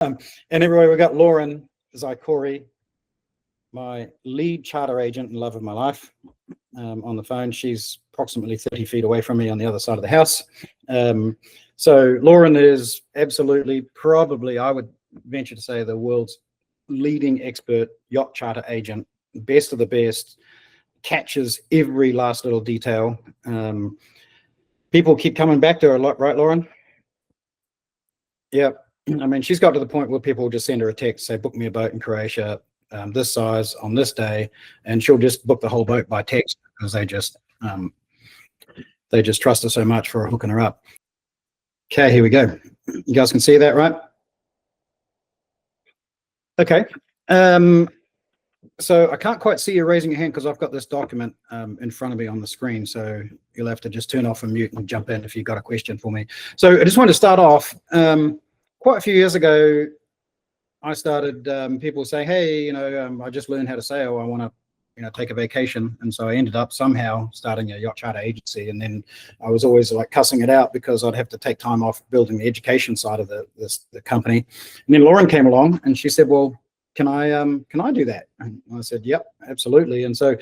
And everywhere we got Lauren Zykori, my lead charter agent and love of my life, on the phone. She's approximately 30 feet away from me on the other side of the house. So Lauren is absolutely, probably, I would venture to say, the world's leading expert yacht charter agent, best of the best, catches every last little detail. People keep coming back to her a lot, right, Lauren? Yeah. I mean, she's got to the point where people will just send her a text, say, book me a boat in Croatia, this size on this day, and she'll just book the whole boat by text because they just trust her so much for hooking her up. Okay, here we go. You guys can see that, right? Okay. So I can't quite see you raising your hand because I've got this document in front of me on the screen. So you'll have to just turn off and mute and jump in if you've got a question for me. So I just wanted to start off. Quite a few years ago, I started people saying, hey, I just learned how to sail. I want to, take a vacation. And so I ended up somehow starting a yacht charter agency. And then I was always like cussing it out because I'd have to take time off building the education side of the company. And then Lauren came along and she said, well, can I do that? And I said, yep, absolutely. And so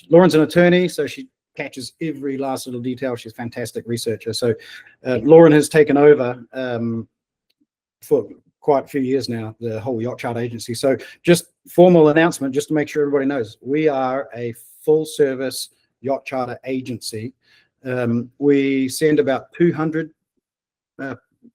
Lauren's an attorney, so she catches every last little detail. She's a fantastic researcher. So Lauren has taken over for quite a few years now, the whole yacht charter agency. So just formal announcement, just to make sure everybody knows, we are a full service yacht charter agency. We send about 200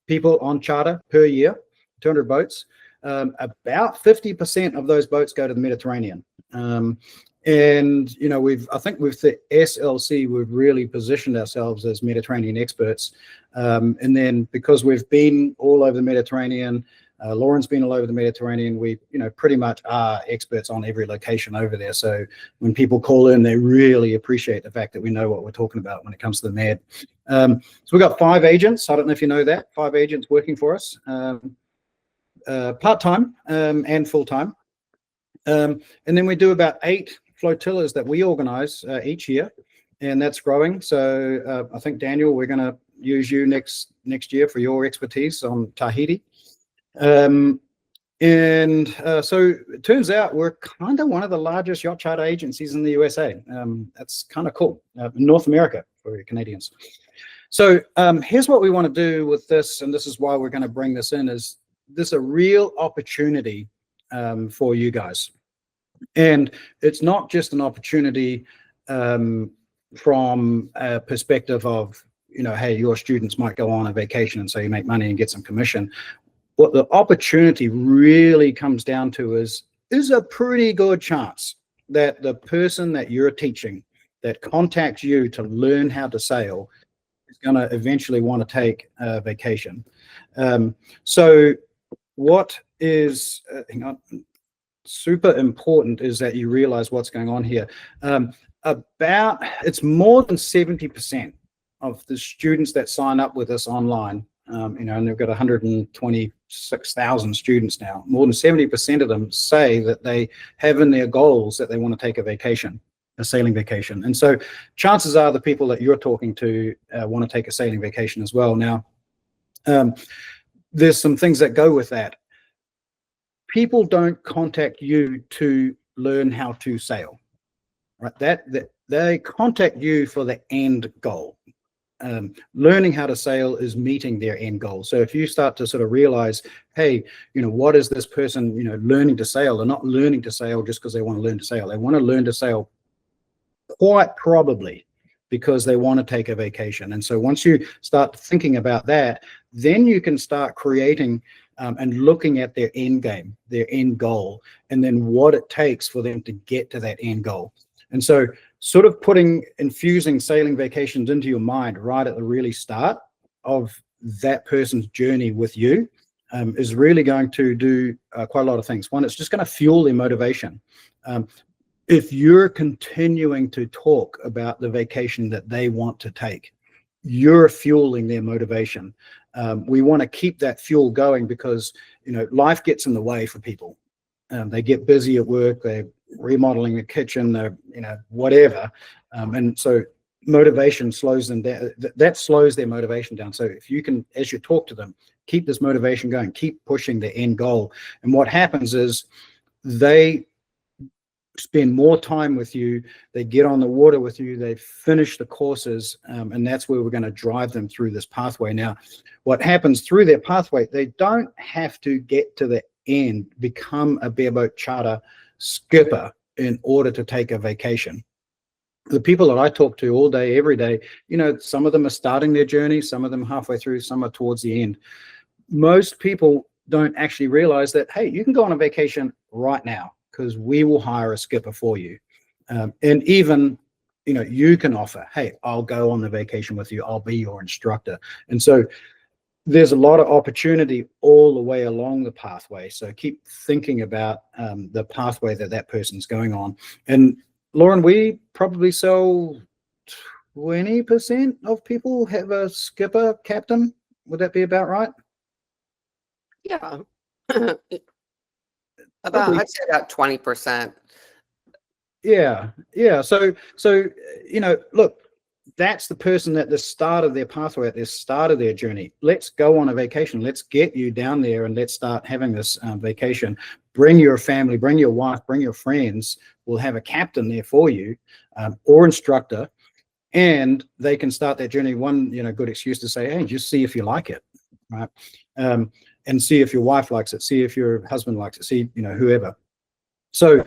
people on charter per year, 200 boats. About 50% of those boats go to the Mediterranean. And I think with the SLC, we've really positioned ourselves as Mediterranean experts. And then because we've been all over the Mediterranean, Lauren's been all over the Mediterranean, we pretty much are experts on every location over there. So when people call in, they really appreciate the fact that we know what we're talking about when it comes to the Med. So we've got 5 agents. I don't know if you know that, 5 agents working for us, part-time and full-time. And then we do about 8 flotillas that we organize each year, and that's growing. So I think, Daniel, we're going to use you next year for your expertise on Tahiti. So it turns out we're kind of one of the largest yacht charter agencies in the USA. That's kind of cool. North America for your Canadians. So here's what we want to do with this, and this is why we're going to bring this in, is this a real opportunity for you guys. And it's not just an opportunity from a perspective of, hey, your students might go on a vacation and so you make money and get some commission. What the opportunity really comes down to is a pretty good chance that the person that you're teaching that contacts you to learn how to sail is going to eventually want to take a vacation. So what is, hang on, super important is that you realize what's going on here. It's more than 70% of the students that sign up with us online, and they've got 126,000 students now. More than 70% of them say that they have in their goals that they want to take a vacation, a sailing vacation. And so chances are the people that you're talking to want to take a sailing vacation as well. Now, there's some things that go with that. People don't contact you to learn how to sail, right? That they contact you for the end goal. Learning how to sail is meeting their end goal. So if you start to sort of realize, hey, what is this person, learning to sail? They're not learning to sail just because they want to learn to sail. They want to learn to sail quite probably because they want to take a vacation. And so once you start thinking about that, then you can start creating and looking at their end game, their end goal, and then what it takes for them to get to that end goal. And so sort of infusing sailing vacations into your mind right at the really start of that person's journey with you is really going to do quite a lot of things. One, it's just going to fuel their motivation. If you're continuing to talk about the vacation that they want to take, you're fueling their motivation. We want to keep that fuel going because, life gets in the way for people. They get busy at work, they're remodeling the kitchen, they're, whatever. And so motivation slows them down. That slows their motivation down. So if you can, as you talk to them, keep this motivation going, keep pushing the end goal. And what happens is they spend more time with you, they get on the water with you, they finish the courses, and that's where we're going to drive them through this pathway. Now, what happens through their pathway, they don't have to get to the end, become a bareboat charter skipper in order to take a vacation. The people that I talk to all day, every day, some of them are starting their journey, some of them halfway through, some are towards the end. Most people don't actually realize that, hey, you can go on a vacation right now, because we will hire a skipper for you. And even, you can offer, hey, I'll go on the vacation with you. I'll be your instructor. And so there's a lot of opportunity all the way along the pathway. So keep thinking about the pathway that person's going on. And Lauren, we probably sell 20% of people have a skipper captain. Would that be about right? Yeah. I'd say about 20%. Yeah. So look, that's the person at the start of their pathway, at the start of their journey. Let's go on a vacation. Let's get you down there and let's start having this vacation. Bring your family, bring your wife, bring your friends. We'll have a captain there for you, or instructor, and they can start that journey. One, good excuse to say, hey, just see if you like it, right? And see if your wife likes it, see if your husband likes it, see, whoever. So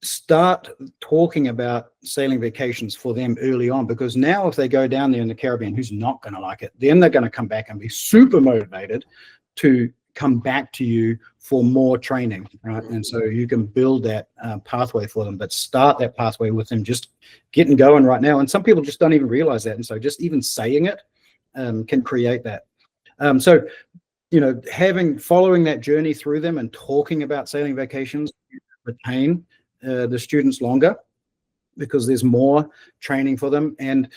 start talking about sailing vacations for them early on, because now if they go down there in the Caribbean, who's not going to like it, then they're going to come back and be super motivated to come back to you for more training, right? And so you can build that pathway for them, but start that pathway with them just getting going right now. And some people just don't even realize that. And so just even saying it can create that. So following that journey through them and talking about sailing vacations, retain the students longer, because there's more training for them. And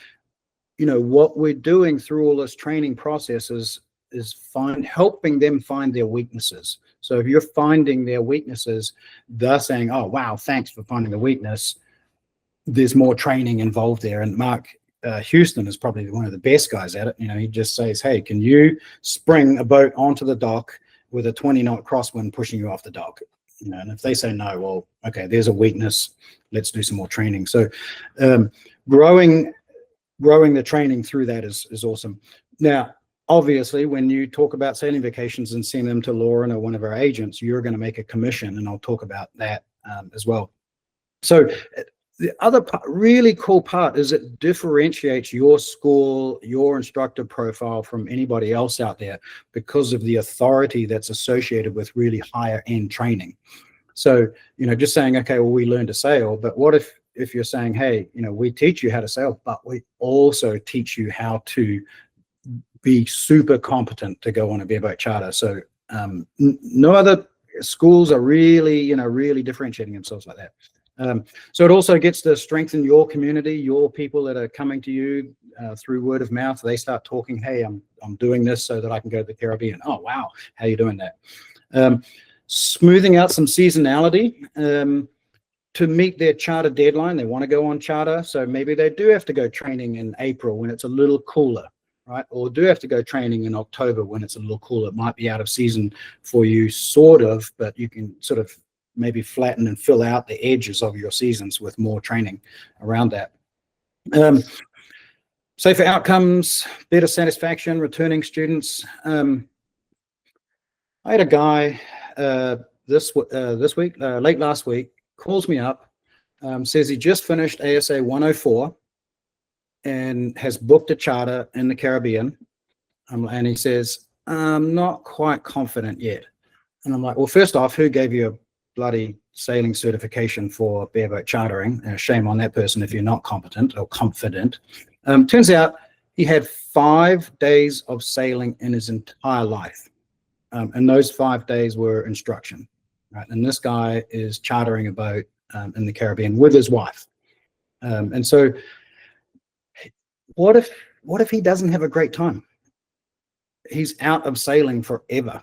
what we're doing through all this training processes is helping them find their weaknesses. So if you're finding their weaknesses, they're saying, oh wow, thanks for finding the weakness. There's more training involved there. And Mark Houston is probably one of the best guys at it. He just says, hey, can you spring a boat onto the dock with a 20-knot crosswind pushing you off the dock? And if they say no, well, okay, there's a weakness. Let's do some more training. So growing the training through that is awesome. Now, obviously, when you talk about sailing vacations and send them to Lauren or one of our agents, you're going to make a commission, and I'll talk about that as well. So the other really cool part is it differentiates your school, your instructor profile from anybody else out there, because of the authority that's associated with really higher end training. So, just saying, okay, well, we learn to sail, but what if you're saying, hey, we teach you how to sail, but we also teach you how to be super competent to go on a bareboat charter. So no other schools are really, really differentiating themselves like that. So it also gets to strengthen your community, your people that are coming to you through word of mouth. They start talking, hey, I'm doing this so that I can go to the Caribbean. Oh, wow, how are you doing that? Smoothing out some seasonality to meet their charter deadline. They want to go on charter, so maybe they do have to go training in April when it's a little cooler, right? Or do have to go training in October when it's a little cooler. It might be out of season for you, sort of, but you can sort of maybe flatten and fill out the edges of your seasons with more training around that. Safer outcomes, better satisfaction, returning students. I had a guy this week, late last week, calls me up, says he just finished ASA 104 and has booked a charter in the Caribbean. And he says, I'm not quite confident yet. And I'm like, well, first off, who gave you a bloody sailing certification for bareboat chartering? Shame on that person if you're not competent or confident. Turns out he had 5 days of sailing in his entire life. And those 5 days were instruction, right? And this guy is chartering a boat in the Caribbean with his wife. And so what if he doesn't have a great time? He's out of sailing forever.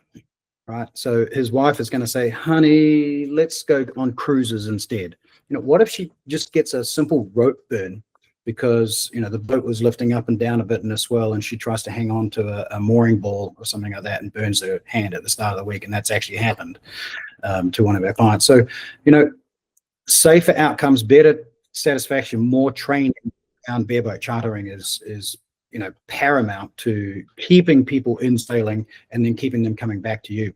Right, so his wife is going to say, honey, let's go on cruises instead. What if she just gets a simple rope burn because, you know, the boat was lifting up and down a bit in a swell, and she tries to hang on to a mooring ball or something like that and burns her hand at the start of the week. And that's actually happened to one of our clients. So, you know, safer outcomes, better satisfaction, more training around bareboat chartering is, you know, paramount to keeping people in sailing and then keeping them coming back to you.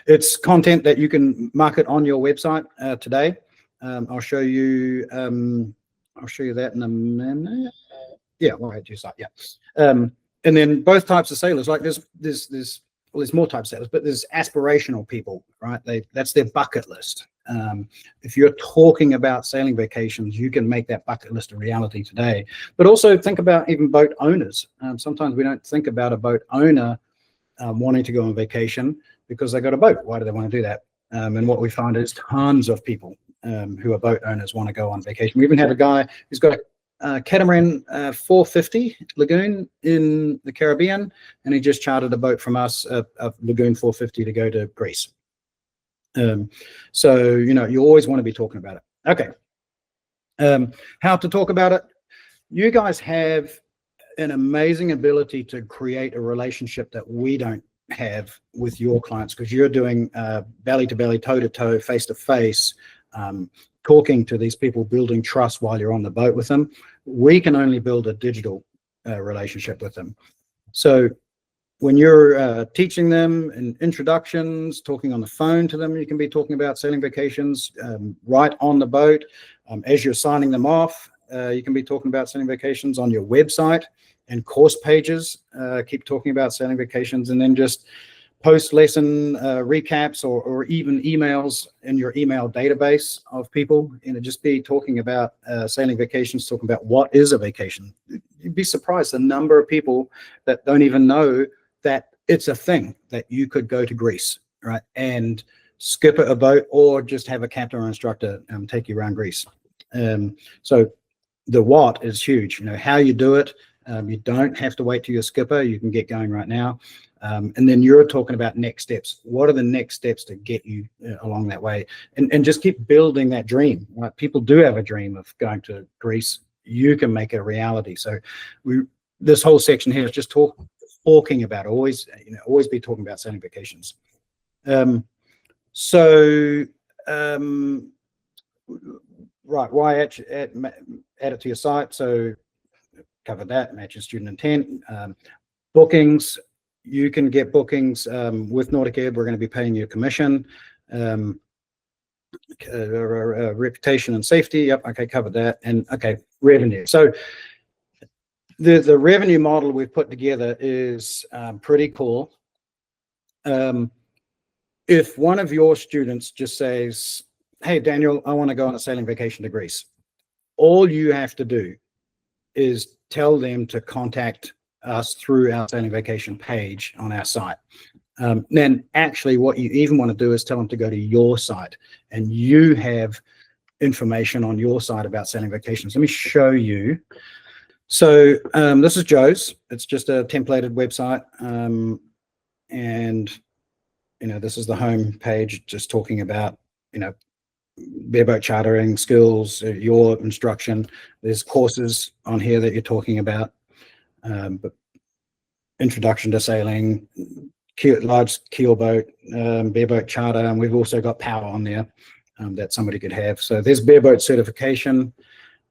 It's content that you can market on your website today. I'll show you that in a minute. Yeah, well, I do site. Yeah, and then both types of sailors. Like there's more types of sailors, but there's aspirational people, right? That's their bucket list. If you're talking about sailing vacations, you can make that bucket list a reality today. But also think about even boat owners. Sometimes we don't think about a boat owner wanting to go on vacation because they got a boat. Why do they want to do that? And what we find is tons of people who are boat owners want to go on vacation. We even have a guy who's got a catamaran 450 lagoon in the Caribbean, and he just chartered a boat from us, a lagoon 450, to go to Greece. So, you know, you always want to be talking about it. Okay. How to talk about it? You guys have an amazing ability to create a relationship that we don't have with your clients, because you're doing belly to belly, toe to toe, face to face, talking to these people, building trust while you're on the boat with them. We can only build a digital relationship with them. So when you're teaching them in introductions, talking on the phone to them, you can be talking about sailing vacations right on the boat. As you're signing them off, you can be talking about sailing vacations on your website and course pages. Keep talking about sailing vacations, and then just post lesson recaps or even emails in your email database of people. You know, just be talking about sailing vacations, talking about what is a vacation. You'd be surprised the number of people that don't even know that it's a thing that you could go to Greece, right, and skip a boat or just have a captain or instructor take you around Greece. So the what is huge. You know, how you do it. You don't have to wait till you're skipper. You can get going right now. And then you're talking about next steps. What are the next steps to get you along that way? And just keep building that dream. Right? People do have a dream of going to Greece. You can make it a reality. So this whole section here is just talking about, always be talking about sailing vacations. Right, why add it to your site? So covered that, matching student intent. Bookings, you can get bookings with NauticEd. We're going to be paying you a commission. Reputation and safety, yep, okay, covered that. And okay, revenue. So the revenue model we've put together is pretty cool. If one of your students just says, hey, Daniel, I want to go on a sailing vacation to Greece, all you have to do is tell them to contact us through our sailing vacation page on our site. Then actually what you even want to do is tell them to go to your site, and you have information on your site about sailing vacations. Let me show you. So this is Joe's. It's just a templated website. And, you know, this is the home page, just talking about, you know, bareboat chartering skills, your instruction. There's courses on here that you're talking about, but introduction to sailing, large keel boat, bareboat charter, and we've also got power on there that somebody could have. So there's bareboat certification,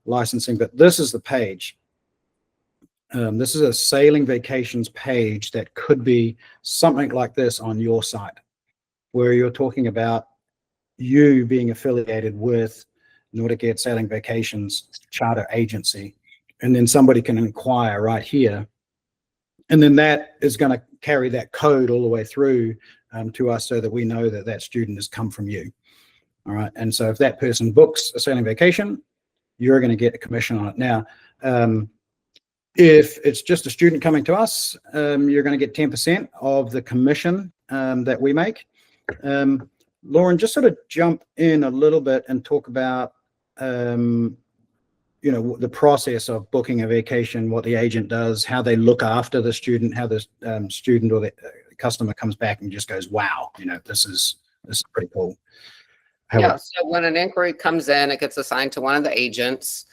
licensing, but this is the page. This is a sailing vacations page that could be something like this on your site, where you're talking about you being affiliated with NauticEd Sailing Vacations Charter Agency, and then somebody can inquire right here, and then that is going to carry that code all the way through to us, so that we know that that student has come from you. All right, and so if that person books a sailing vacation, you're going to get a commission on it. Now, if it's just a student coming to us, you're going to get 10% of the commission that we make. Lauren, just sort of jump in a little bit and talk about, you know, the process of booking a vacation, what the agent does, how they look after the student, how the student or the customer comes back and just goes, wow, you know, this is pretty cool. Yeah, so when an inquiry comes in, it gets assigned to one of the agents.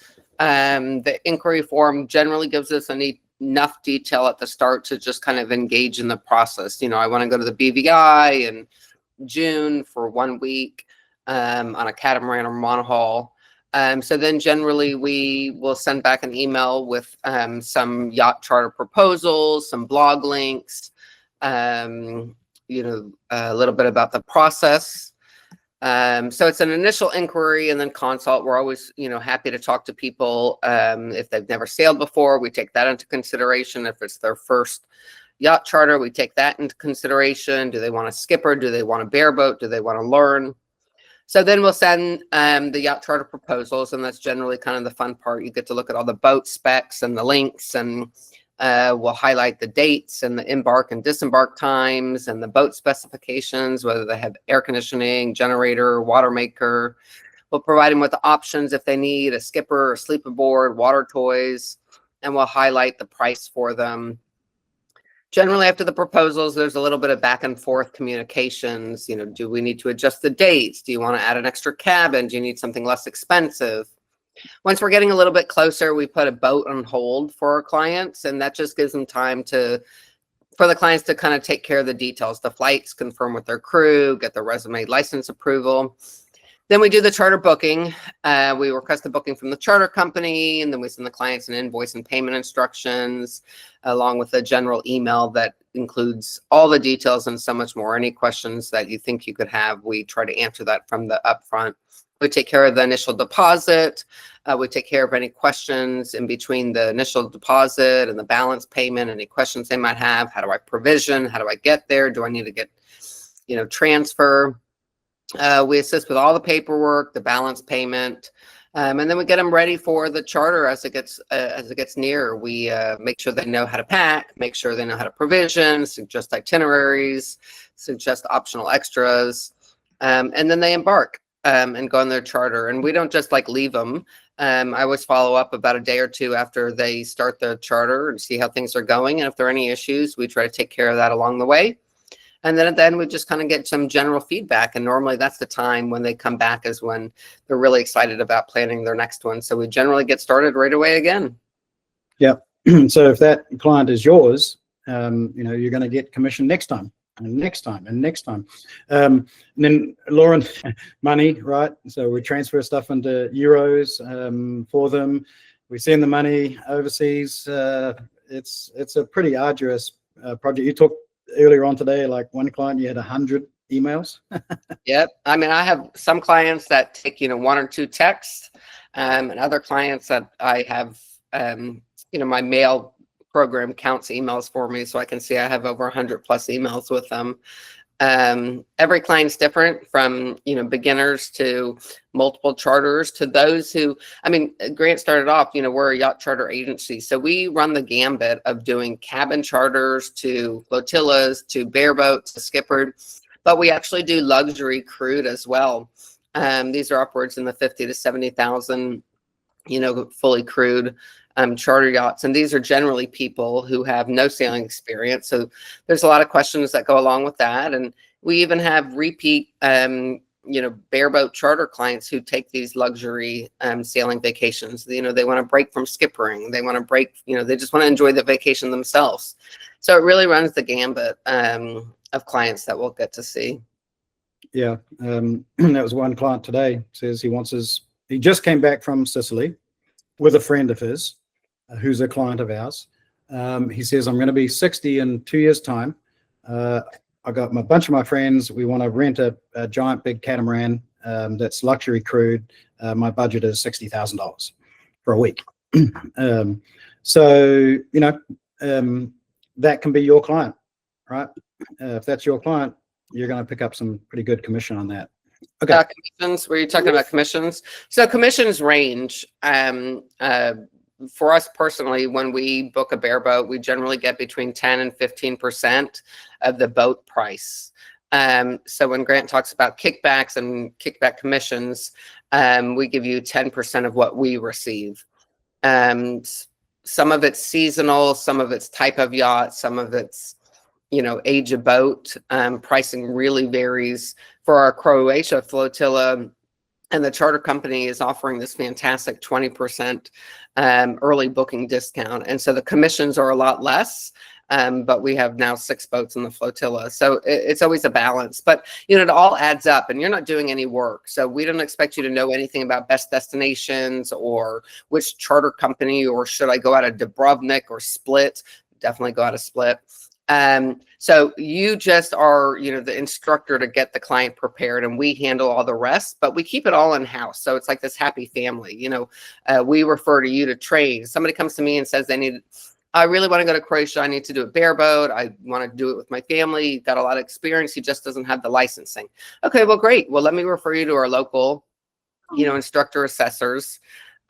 The inquiry form generally gives us enough detail at the start to just kind of engage in the process. You know, I want to go to the BVI in June for 1 week on a catamaran or monohull. So then generally we will send back an email with some yacht charter proposals, some blog links, you know, a little bit about the process. So it's an initial inquiry and then consult. We're always, you know, happy to talk to people. If they've never sailed before, we take that into consideration. If it's their first yacht charter, we take that into consideration. Do they want a skipper? Do they want a bareboat? Do they want to learn? So then we'll send the yacht charter proposals, and that's generally kind of the fun part. You get to look at all the boat specs and the links, and we'll highlight the dates and the embark and disembark times and the boat specifications, whether they have air conditioning, generator, water maker. We'll provide them with the options if they need a skipper or sleep aboard, water toys, and we'll highlight the price for them. Generally, after the proposals, there's a little bit of back and forth communications. You know, do we need to adjust the dates? Do you want to add an extra cabin? Do you need something less expensive? Once we're getting a little bit closer, we put a boat on hold for our clients, and that just gives them time for the clients to kind of take care of the details, the flights, confirm with their crew, get the resume license approval. Then we do the charter booking. We request the booking from the charter company, and then we send the clients an invoice and payment instructions, along with a general email that includes all the details and so much more. Any questions that you think you could have, we try to answer that from the upfront. We take care of the initial deposit. We take care of any questions in between the initial deposit and the balance payment, any questions they might have. How do I provision? How do I get there? Do I need to get, you know, transfer? We assist with all the paperwork, the balance payment, and then we get them ready for the charter as it gets near. We make sure they know how to pack, make sure they know how to provision, suggest itineraries, suggest optional extras, and then they embark and go on their charter. And we don't just like leave them. I always follow up about a day or two after they start the charter and see how things are going. And if there are any issues, we try to take care of that along the way. And then at the end, we just kind of get some general feedback. And normally that's the time when they come back is when they're really excited about planning their next one. So we generally get started right away again. Yeah. So if that client is yours, you know, you're going to get commission next time and next time and next time. And then Lauren, money, right? So we transfer stuff into euros for them. We send the money overseas. It's a pretty arduous project. You talked earlier on today, like one client, you had 100 emails. Yep. I mean, I have some clients that take, you know, 1 or 2 texts, and other clients that I have, you know, my mail program counts emails for me, so I can see I have over 100 plus emails with them. Every client's different, from, you know, beginners to multiple charters to those who, I mean, Grant started off, you know, we're a yacht charter agency. So we run the gambit of doing cabin charters to flotillas, to bareboats, to skippered, but we actually do luxury crude as well. These are upwards in the 50 to 70,000, you know, fully crewed charter yachts. And these are generally people who have no sailing experience. So there's a lot of questions that go along with that. And we even have repeat, you know, bareboat charter clients who take these luxury sailing vacations. You know, they want to break from skippering. They want to break, you know, they just want to enjoy the vacation themselves. So it really runs the gambit of clients that we'll get to see. Yeah. That was one client today, says he just came back from Sicily with a friend of his, who's a client of ours. He says, I'm going to be 60 in 2 years' time. I got a bunch of my friends. We want to rent a giant big catamaran that's luxury crude. My budget is $60,000 for a week. So, you know, that can be your client, right? If that's your client, you're going to pick up some pretty good commission on that. Okay. Commissions, were you talking about commissions? So commissions range. For us personally, when we book a bareboat, we generally get between 10 and 15% of the boat price. So when Grant talks about kickbacks and kickback commissions, we give you 10% of what we receive. Some of it's seasonal, some of it's type of yacht, some of it's, you know, age of boat. Pricing really varies. For our Croatia flotilla, And the charter company is offering this fantastic 20% early booking discount. And so the commissions are a lot less, but we have now 6 boats in the flotilla. So it's always a balance, but you know, it all adds up and you're not doing any work. So we don't expect you to know anything about best destinations or which charter company, or should I go out of Dubrovnik or Split? Definitely go out of Split. So you just are, you know, the instructor to get the client prepared, and we handle all the rest, but we keep it all in house. So it's like this happy family, you know. We refer to you to train. Somebody comes to me and says I really want to go to Croatia. I need to do a bareboat. I want to do it with my family. Got a lot of experience. He just doesn't have the licensing. Okay, well, great. Well, let me refer you to our local, you know, instructor assessors.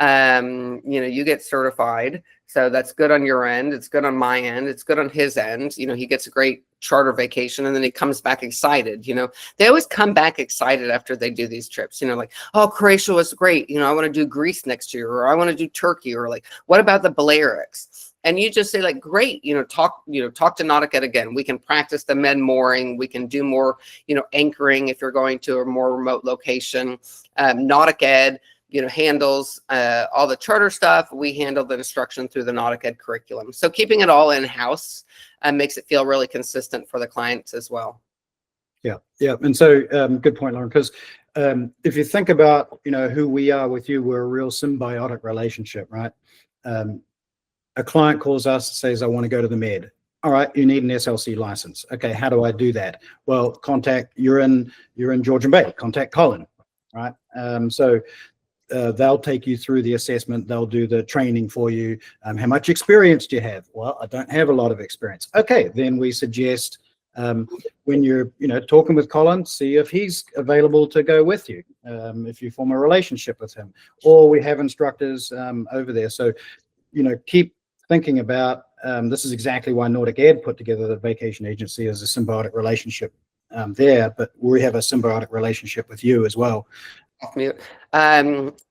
You know, you get certified. So that's good on your end. It's good on my end. It's good on his end. You know, he gets a great charter vacation and then he comes back excited. You know, they always come back excited after they do these trips, you know, like, oh, Croatia was great. You know, I want to do Greece next year, or I want to do Turkey, or like, what about the Balearics? And you just say like, great, you know, talk to NauticEd again. We can practice the men mooring. We can do more, you know, anchoring if you're going to a more remote location. NauticEd, you know, handles all the charter stuff. We handle the instruction through the NauticEd curriculum. So keeping it all in-house makes it feel really consistent for the clients as well. Yeah, yeah. And so good point, Lauren, because if you think about, you know, who we are with you, we're a real symbiotic relationship, right? A client calls us and says, I want to go to the Med. All right, you need an SLC license. Okay, how do I do that? Well, you're in Georgian Bay, contact Colin, right? They'll take you through the assessment. They'll do the training for you. How much experience do you have? Well, I don't have a lot of experience. Okay, then we suggest when you're, you know, talking with Colin, see if he's available to go with you, if you form a relationship with him, or we have instructors over there. So, you know, keep thinking about, this is exactly why NauticEd put together the vacation agency as a symbiotic relationship there, but we have a symbiotic relationship with you as well.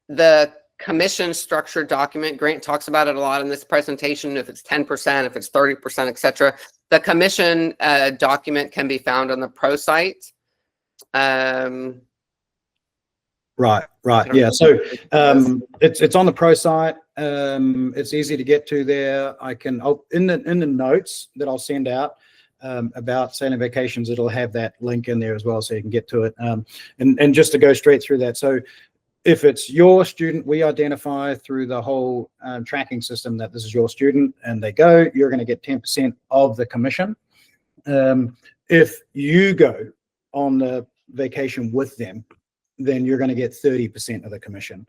The commission structure document, Grant talks about it a lot in this presentation, if it's 10%, if it's 30%, etc. The commission document can be found on the pro site. Right. Yeah. So it's on the pro site. It's easy to get to there. In the notes that I'll send out about sailing vacations, it'll have that link in there as well, so you can get to it. And just to go straight through that. So if it's your student, we identify through the whole tracking system that this is your student, and they go, you're going to get 10% of the commission. If you go on the vacation with them, then you're going to get 30% of the commission.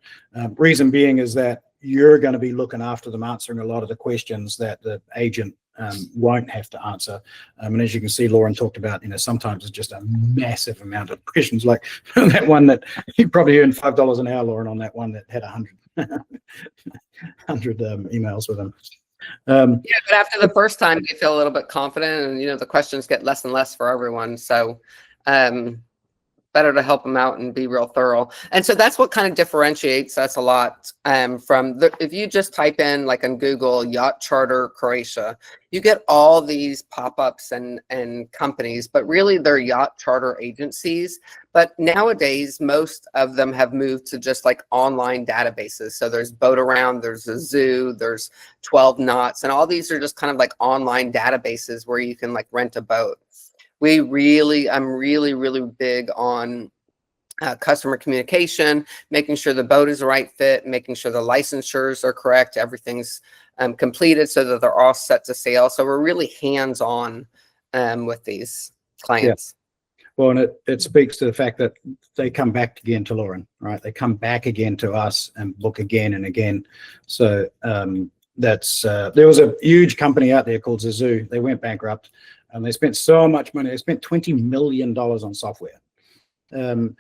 Reason being is that you're going to be looking after them, answering a lot of the questions that the agent won't have to answer. And as you can see, Lauren talked about, you know, sometimes it's just a massive amount of questions, like that one that you probably earned $5 an hour, Lauren, on that one that had 100 emails with them. Yeah, but after the first time, you feel a little bit confident, and you know, the questions get less and less for everyone. So better to help them out and be real thorough. And so that's what kind of differentiates us a lot from if you just type in, like on Google, yacht charter Croatia, you get all these pop-ups and companies, but really they're yacht charter agencies. But nowadays, most of them have moved to just like online databases. So there's Boat Around, there's a Zoo, there's 12 Knots, and all these are just kind of like online databases where you can like rent a boat. I'm really big on customer communication, making sure the boat is the right fit, making sure the licensures are correct, everything's completed so that they're all set to sail. So we're really hands-on with these clients. Yeah. Well, and it speaks to the fact that they come back again to Lauren, right? They come back again to us and book again and again. So there was a huge company out there called Zoo. They went bankrupt. And they spent so much money. They spent $20 million on software. And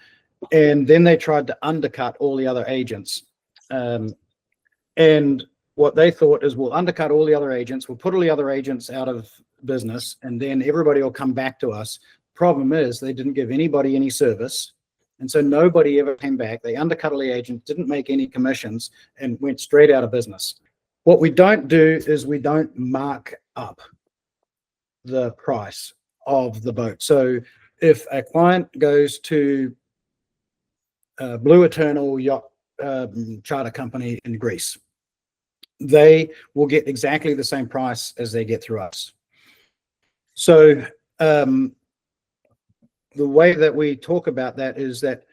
then they tried to undercut all the other agents. And what they thought is, we'll undercut all the other agents. We'll put all the other agents out of business, and then everybody will come back to us. Problem is, they didn't give anybody any service. And so nobody ever came back. They undercut all the agents, didn't make any commissions, and went straight out of business. What we don't do is we don't mark up the price of the boat. So if a client goes to Blue Eternal yacht charter company in Greece. They will get exactly the same price as they get through us. So the way that we talk about that is that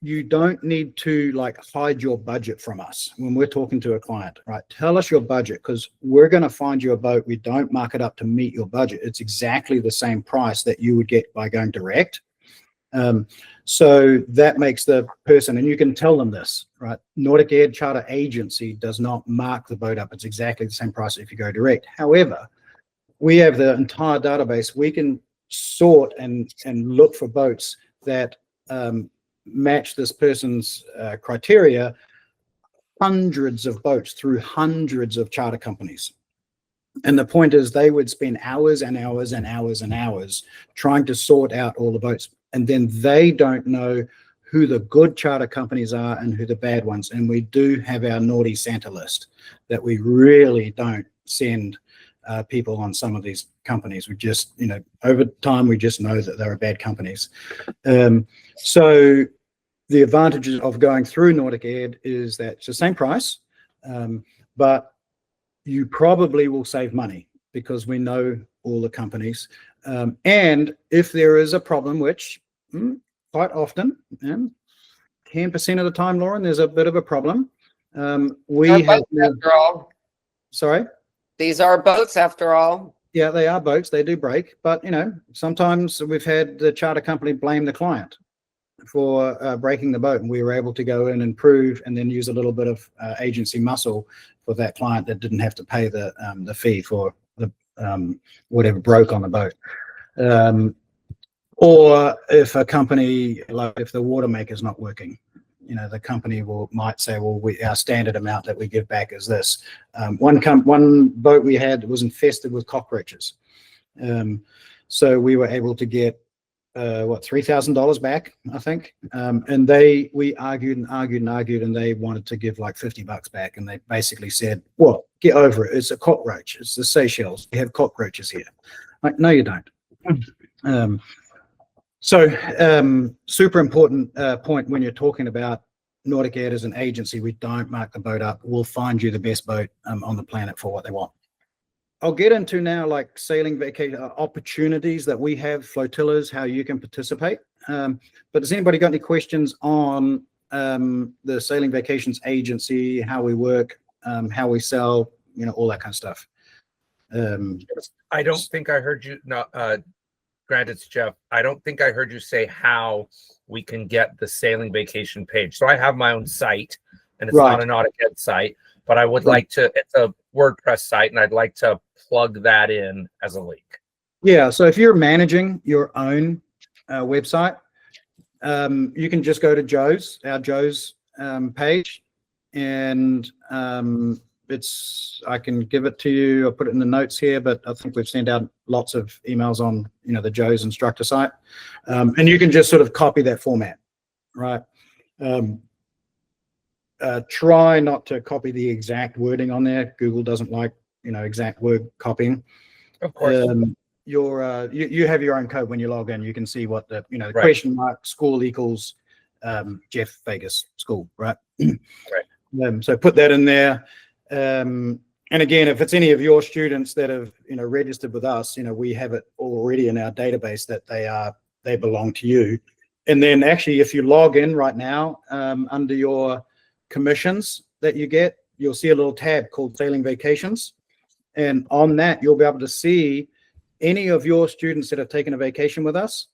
you don't need to like hide your budget from us when we're talking to a client, right? Tell us your budget, because we're going to find you a boat. We don't mark it up to meet your budget. It's exactly the same price that you would get by going direct. So that makes the person, and you can tell them this, right? NauticEd Charter Agency does not mark the boat up. It's exactly the same price if you go direct. However, we have the entire database. We can sort and look for boats that match this person's criteria, hundreds of boats through hundreds of charter companies. And the point is they would spend hours and hours and hours and hours trying to sort out all the boats. And then they don't know who the good charter companies are and who the bad ones. And we do have our naughty Santa list that we really don't send people on some of these companies. We just, over time, we just know that there are bad companies. So the advantages of going through NauticEd is that it's the same price, but you probably will save money because we know all the companies. And if there is a problem, which quite often, 10% of the time, Lauren, there's a bit of a problem. We have, after all. Sorry? These are boats after all. Yeah, they are boats. They do break. But, sometimes we've had the charter company blame the client for breaking the boat, and we were able to go in and prove and then use a little bit of agency muscle for that client that didn't have to pay the fee for the whatever broke on the boat. Or if a company, like if the water maker's not working, the company might say, well, our standard amount that we give back is this. One boat we had was infested with cockroaches. So we were able to get $3,000 back, I think. And we argued and argued and argued, and they wanted to give like $50 back. And they basically said, well, get over it. It's a cockroach. It's the Seychelles. We have cockroaches here. Like, no, you don't. Super important point when you're talking about NauticEd as an agency. We don't mark the boat up. We'll find you the best boat on the planet for what they want. I'll get into now like sailing vacation opportunities that we have, flotillas, how you can participate. But has anybody got any questions on the Sailing Vacations Agency, how we work, how we sell, all that kind of stuff? I don't think I heard you. No, Grant, it's Jeff. I don't think I heard you say how we can get the Sailing Vacation page. So I have my own site, and it's not a NauticEd site, but I would like to. It's a WordPress site, and I'd like to plug that in as a link. Yeah, so if you're managing your own website, you can just go to our Joe's page, and I can give it to you. I'll put it in the notes here, but I think we've sent out lots of emails on the Joe's instructor site, and you can just sort of copy that format, right? Try not to copy the exact wording on there. Google doesn't like exact word copying. Of course. You have your own code when you log in. You can see what the the question mark school equals Jeff Vegas school, right? Right. So put that in there. And again, if it's any of your students that have registered with us, we have it already in our database that they belong to you. And then actually, if you log in right now under your commissions that you get, you'll see a little tab called Sailing Vacations. And on that, you'll be able to see any of your students that have taken a vacation with us.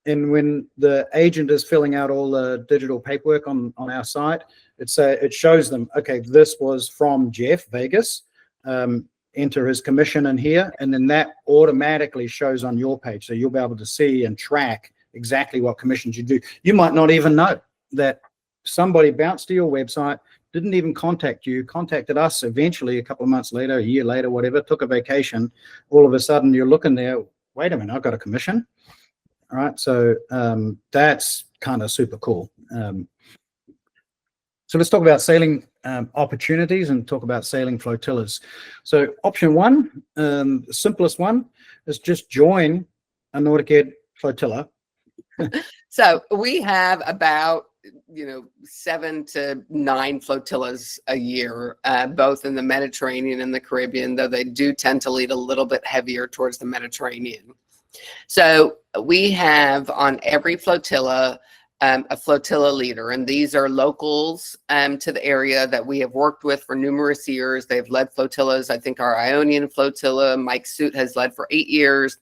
And when the agent is filling out all the digital paperwork on our site, it shows them, okay, this was from Jeff Vegas, enter his commission in here, and then that automatically shows on your page. So you'll be able to see and track exactly what commissions you do. You might not even know that somebody bounced to your website, didn't even contact you, contacted us eventually a couple of months later, a year later, whatever, took a vacation. All of a sudden you're looking there, wait a minute, I've got a commission. All right, so that's kind of super cool. So let's talk about sailing opportunities and talk about sailing flotillas. So option one, the simplest one, is just join a NauticEd flotilla. So we have about 7 to 9 flotillas a year, both in the Mediterranean and the Caribbean, though they do tend to lead a little bit heavier towards the Mediterranean. So we have on every flotilla a flotilla leader, and these are locals to the area that we have worked with for numerous years. They've led flotillas. I think our Ionian flotilla, Mike Soot, has led for 8 years.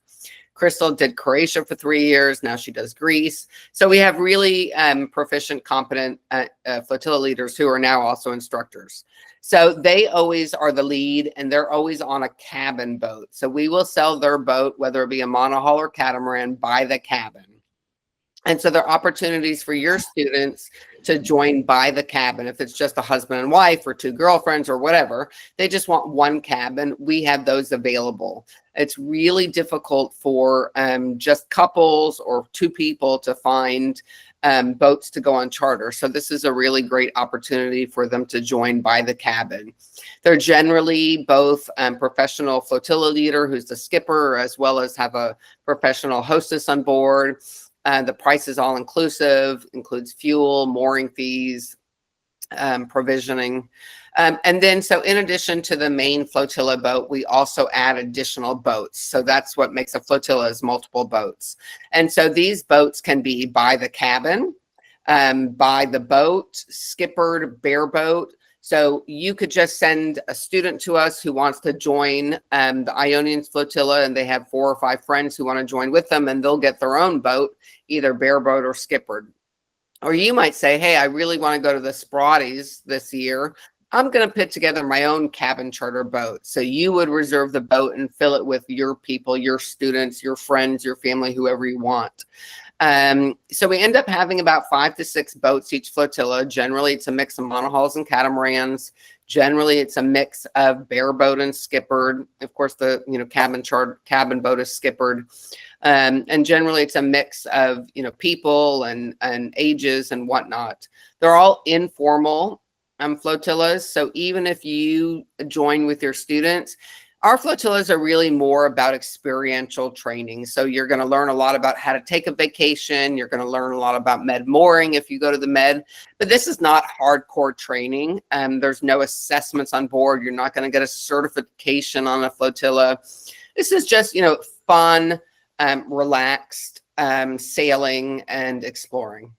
Crystal did Croatia for 3 years. Now she does Greece. So we have really proficient, competent flotilla leaders who are now also instructors. So they always are the lead, and they're always on a cabin boat. So we will sell their boat, whether it be a monohull or catamaran, by the cabin. And so there are opportunities for your students to join by the cabin. If it's just a husband and wife or 2 girlfriends or whatever, they just want one cabin, we have those available. It's really difficult for just couples or 2 people to find boats to go on charter. So this is a really great opportunity for them to join by the cabin. They're generally both professional flotilla leader, who's the skipper, as well as have a professional hostess on board. The price is all inclusive, includes fuel, mooring fees, provisioning. And then, so in addition to the main flotilla boat, we also add additional boats. So that's what makes a flotilla, is multiple boats. And so these boats can be by the cabin, by the boat, skippered, bareboat. So you could just send a student to us who wants to join the Ionian flotilla, and they have 4 or 5 friends who want to join with them, and they'll get their own boat, either bareboat or skippered. Or you might say, hey, I really want to go to the Sporades this year. I'm going to put together my own cabin charter boat. So you would reserve the boat and fill it with your people, your students, your friends, your family, whoever you want. So we end up having about 5 to 6 boats each flotilla. Generally, it's a mix of monohulls and catamarans. Generally, it's a mix of bareboat and skippered. Of course, the cabin boat is skippered. And generally, it's a mix of people and ages and whatnot. They're all informal flotillas. So even if you join with your students, our flotillas are really more about experiential training. So you're going to learn a lot about how to take a vacation. You're going to learn a lot about med mooring if you go to the med. But this is not hardcore training. There's no assessments on board. You're not going to get a certification on a flotilla. This is just, fun, relaxed sailing and exploring.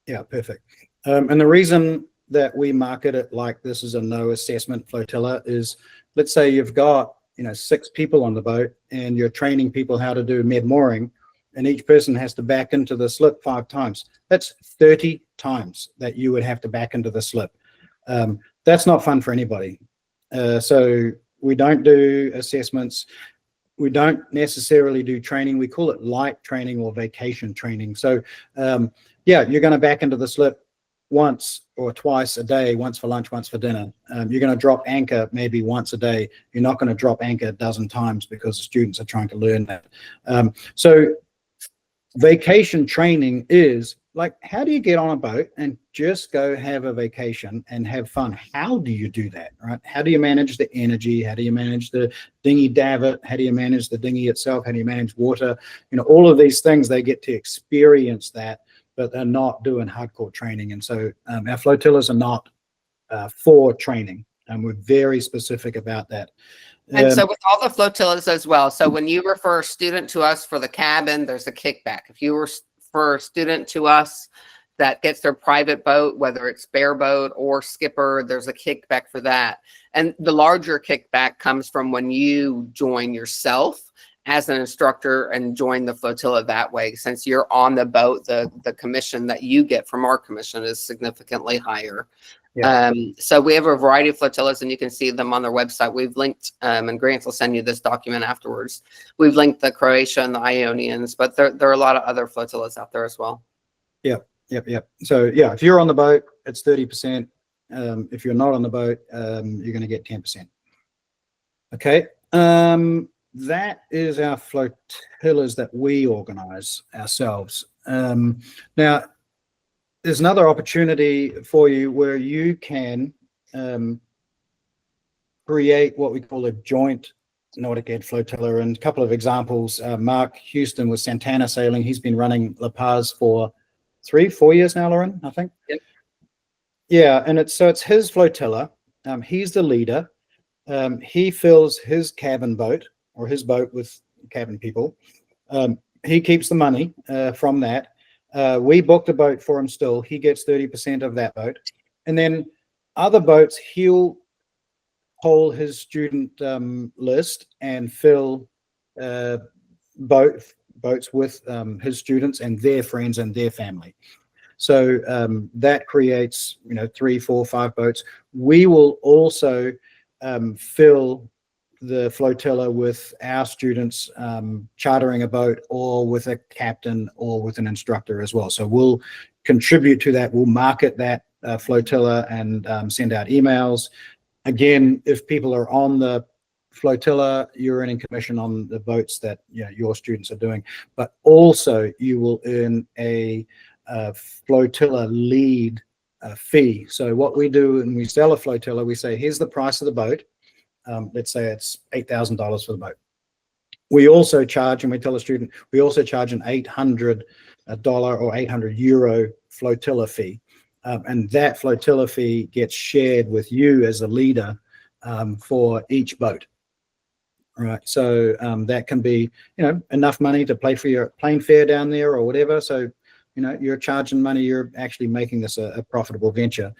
Yeah, perfect. And the reason that we market it like this is a no assessment flotilla is, let's say you've got 6 people on the boat and you're training people how to do med mooring, and each person has to back into the slip 5 times. That's 30 times that you would have to back into the slip. That's not fun for anybody. So we don't do assessments. We don't necessarily do training. We call it light training or vacation training. So yeah, you're going to back into the slip once or twice a day, once for lunch, once for dinner. You're going to drop anchor maybe once a day. You're not going to drop anchor a dozen times because the students are trying to learn that. So vacation training is like, how do you get on a boat and just go have a vacation and have fun? How do you do that, right? How do you manage the energy? How do you manage the dinghy davit? How do you manage the dinghy itself? How do you manage water? All of these things, they get to experience that, but they're not doing hardcore training. And so our flotillas are not for training, and we're very specific about that. And so with all the flotillas as well, so when you refer a student to us for the cabin, there's a kickback. If you refer a student to us that gets their private boat, whether it's bareboat or skipper, there's a kickback for that. And the larger kickback comes from when you join yourself as an instructor and join the flotilla that way. Since you're on the boat, the commission that you get from our commission is significantly higher. Yeah. So we have a variety of flotillas, and you can see them on their website. We've linked, and Grant will send you this document afterwards. We've linked the Croatia and the Ionians, but there are a lot of other flotillas out there as well. Yep. So yeah, if you're on the boat, it's 30%. If you're not on the boat, you're going to get 10%. Okay. That is our flotillas that we organize ourselves. Now, there's another opportunity for you where you can create what we call a joint NauticEd flotilla. And a couple of examples, Mark Houston with Santana Sailing, he's been running La Paz for 4 years now, Lauren, I think. Yep. Yeah, and it's his flotilla. He's the leader. He fills his cabin boat, or his boat with cabin people. He keeps the money from that. We booked a boat for him still. He gets 30% of that boat. And then other boats, he'll poll his student list and fill boats with his students and their friends and their family. So that creates, 3, 4, 5 boats. We will also fill the flotilla with our students chartering a boat, or with a captain, or with an instructor as well. So we'll contribute to that. We'll market that flotilla and send out emails. Again, if people are on the flotilla, you're earning commission on the boats that your students are doing, but also you will earn a flotilla lead fee. So what we do when we sell a flotilla, we say, here's the price of the boat. Let's say it's $8,000 for the boat. We also charge, and we tell a student, we also charge an $800 or €800 flotilla fee. And that flotilla fee gets shared with you as a leader for each boat. Right. So that can be, enough money to pay for your plane fare down there or whatever. So, you're charging money, you're actually making this a profitable venture.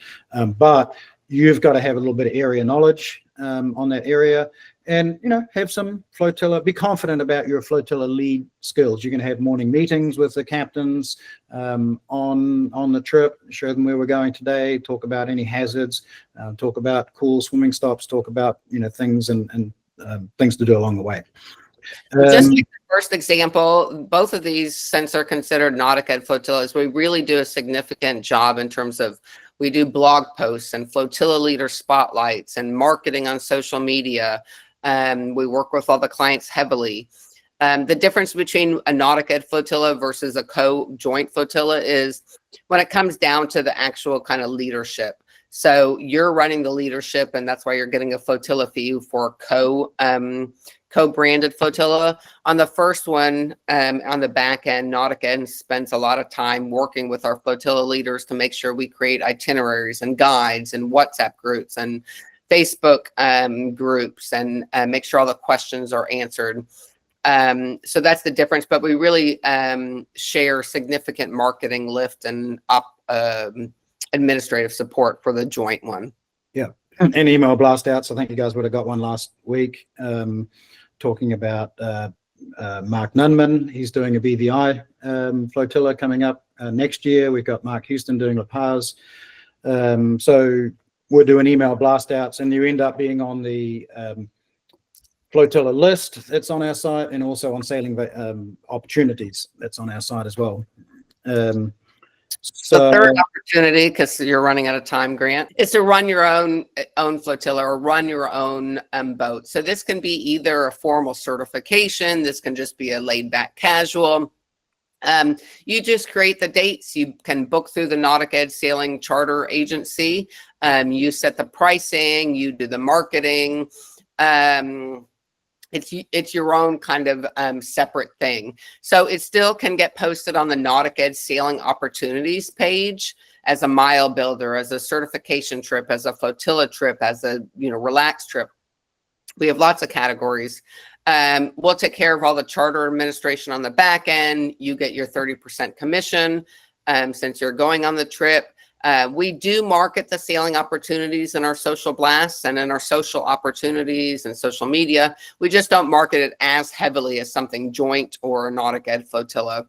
But you've got to have a little bit of area knowledge on that area, and have some flotilla, be confident about your flotilla lead skills. You're going to have morning meetings with the captains on the trip, show them where we're going today, talk about any hazards, talk about cool swimming stops, talk about things and things to do along the way. Just like the first example, both of these, since they're considered NauticEd flotillas, we really do a significant job in terms of, we do blog posts and flotilla leader spotlights and marketing on social media. We work with all the clients heavily. The difference between a NauticEd flotilla versus a co-joint flotilla is when it comes down to the actual kind of leadership. So you're running the leadership, and that's why you're getting a flotilla fee for co-branded flotilla. On the first one, on the back end, NauticEd spends a lot of time working with our flotilla leaders to make sure we create itineraries and guides and WhatsApp groups and Facebook groups, and make sure all the questions are answered. So that's the difference, but we really share significant marketing lift and administrative support for the joint one. Yeah, and email blast outs. I think you guys would have got one last week talking about Mark Nunman. He's doing a BVI flotilla coming up next year. We've got Mark Houston doing La Paz. So we're doing email blast outs, and you end up being on the flotilla list that's on our site, and also on sailing opportunities that's on our site as well. So the third opportunity, because you're running out of time, Grant, is to run your own flotilla or run your own boat. So this can be either a formal certification. This can just be a laid back casual. You just create the dates. You can book through the NauticEd Sailing Charter Agency. You set the pricing. You do the marketing. It's your own kind of separate thing. So it still can get posted on the NauticEd Sailing Opportunities page as a mile builder, as a certification trip, as a flotilla trip, as a relaxed trip. We have lots of categories. We'll take care of all the charter administration on the back end. You get your 30% commission since you're going on the trip. We do market the sailing opportunities in our social blasts and in our social opportunities and social media. We just don't market it as heavily as something joint or a NauticEd flotilla.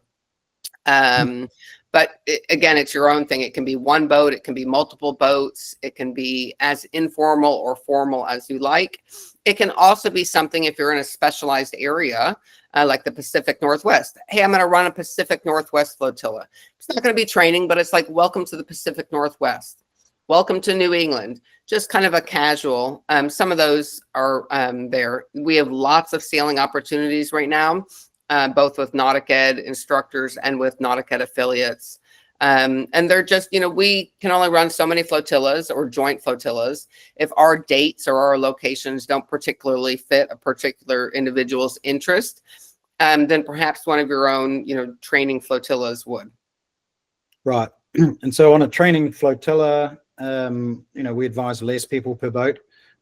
But again, it's your own thing. It can be one boat. It can be multiple boats. It can be as informal or formal as you like. It can also be something if you're in a specialized area, like the Pacific Northwest. Hey, I'm going to run a Pacific Northwest flotilla. It's not going to be training, but it's like, welcome to the Pacific Northwest. Welcome to New England. Just kind of a casual. Some of those are there. We have lots of sailing opportunities right now, both with NauticEd instructors and with NauticEd affiliates. And they're just, we can only run so many flotillas or joint flotillas. If our dates or our locations don't particularly fit a particular individual's interest, then perhaps one of your own, training flotillas would. Right. And so on a training flotilla, we advise less people per boat.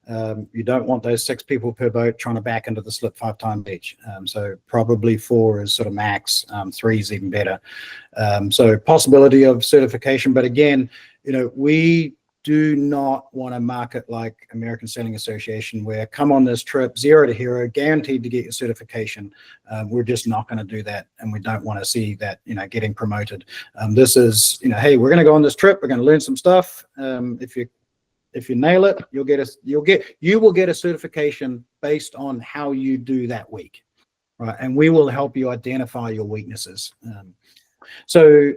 You don't want those 6 people per boat trying to back into the slip 5 times each. So probably 4 is sort of max, 3 is even better. So possibility of certification, but again, we do not want to market like American Sailing Association, where come on this trip, 0 to hero, guaranteed to get your certification. We're just not going to do that, and we don't want to see that, getting promoted. This is, hey, we're going to go on this trip. We're going to learn some stuff. If you nail it, you will get a certification based on how you do that week, right? And we will help you identify your weaknesses. Right.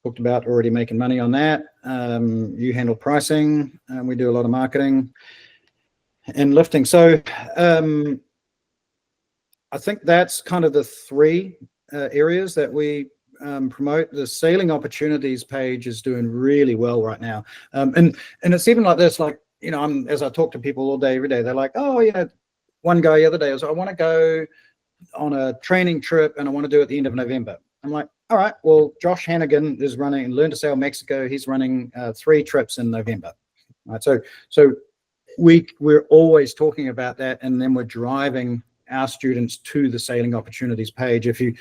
Talked about already making money on that. You handle pricing, and we do a lot of marketing and lifting. So I think that's kind of the 3 areas that we promote. The sailing opportunities page is doing really well right now. And it's even like this, like, as I talk to people all day, every day, they're like, oh, one guy the other day was, I want to go on a training trip and I want to do it at the end of November. I'm like, all right, well, Josh Hannigan is running Learn to Sail Mexico. He's running 3 trips in November. Right, so we're always talking about that, and then we're driving our students to the sailing opportunities page. If you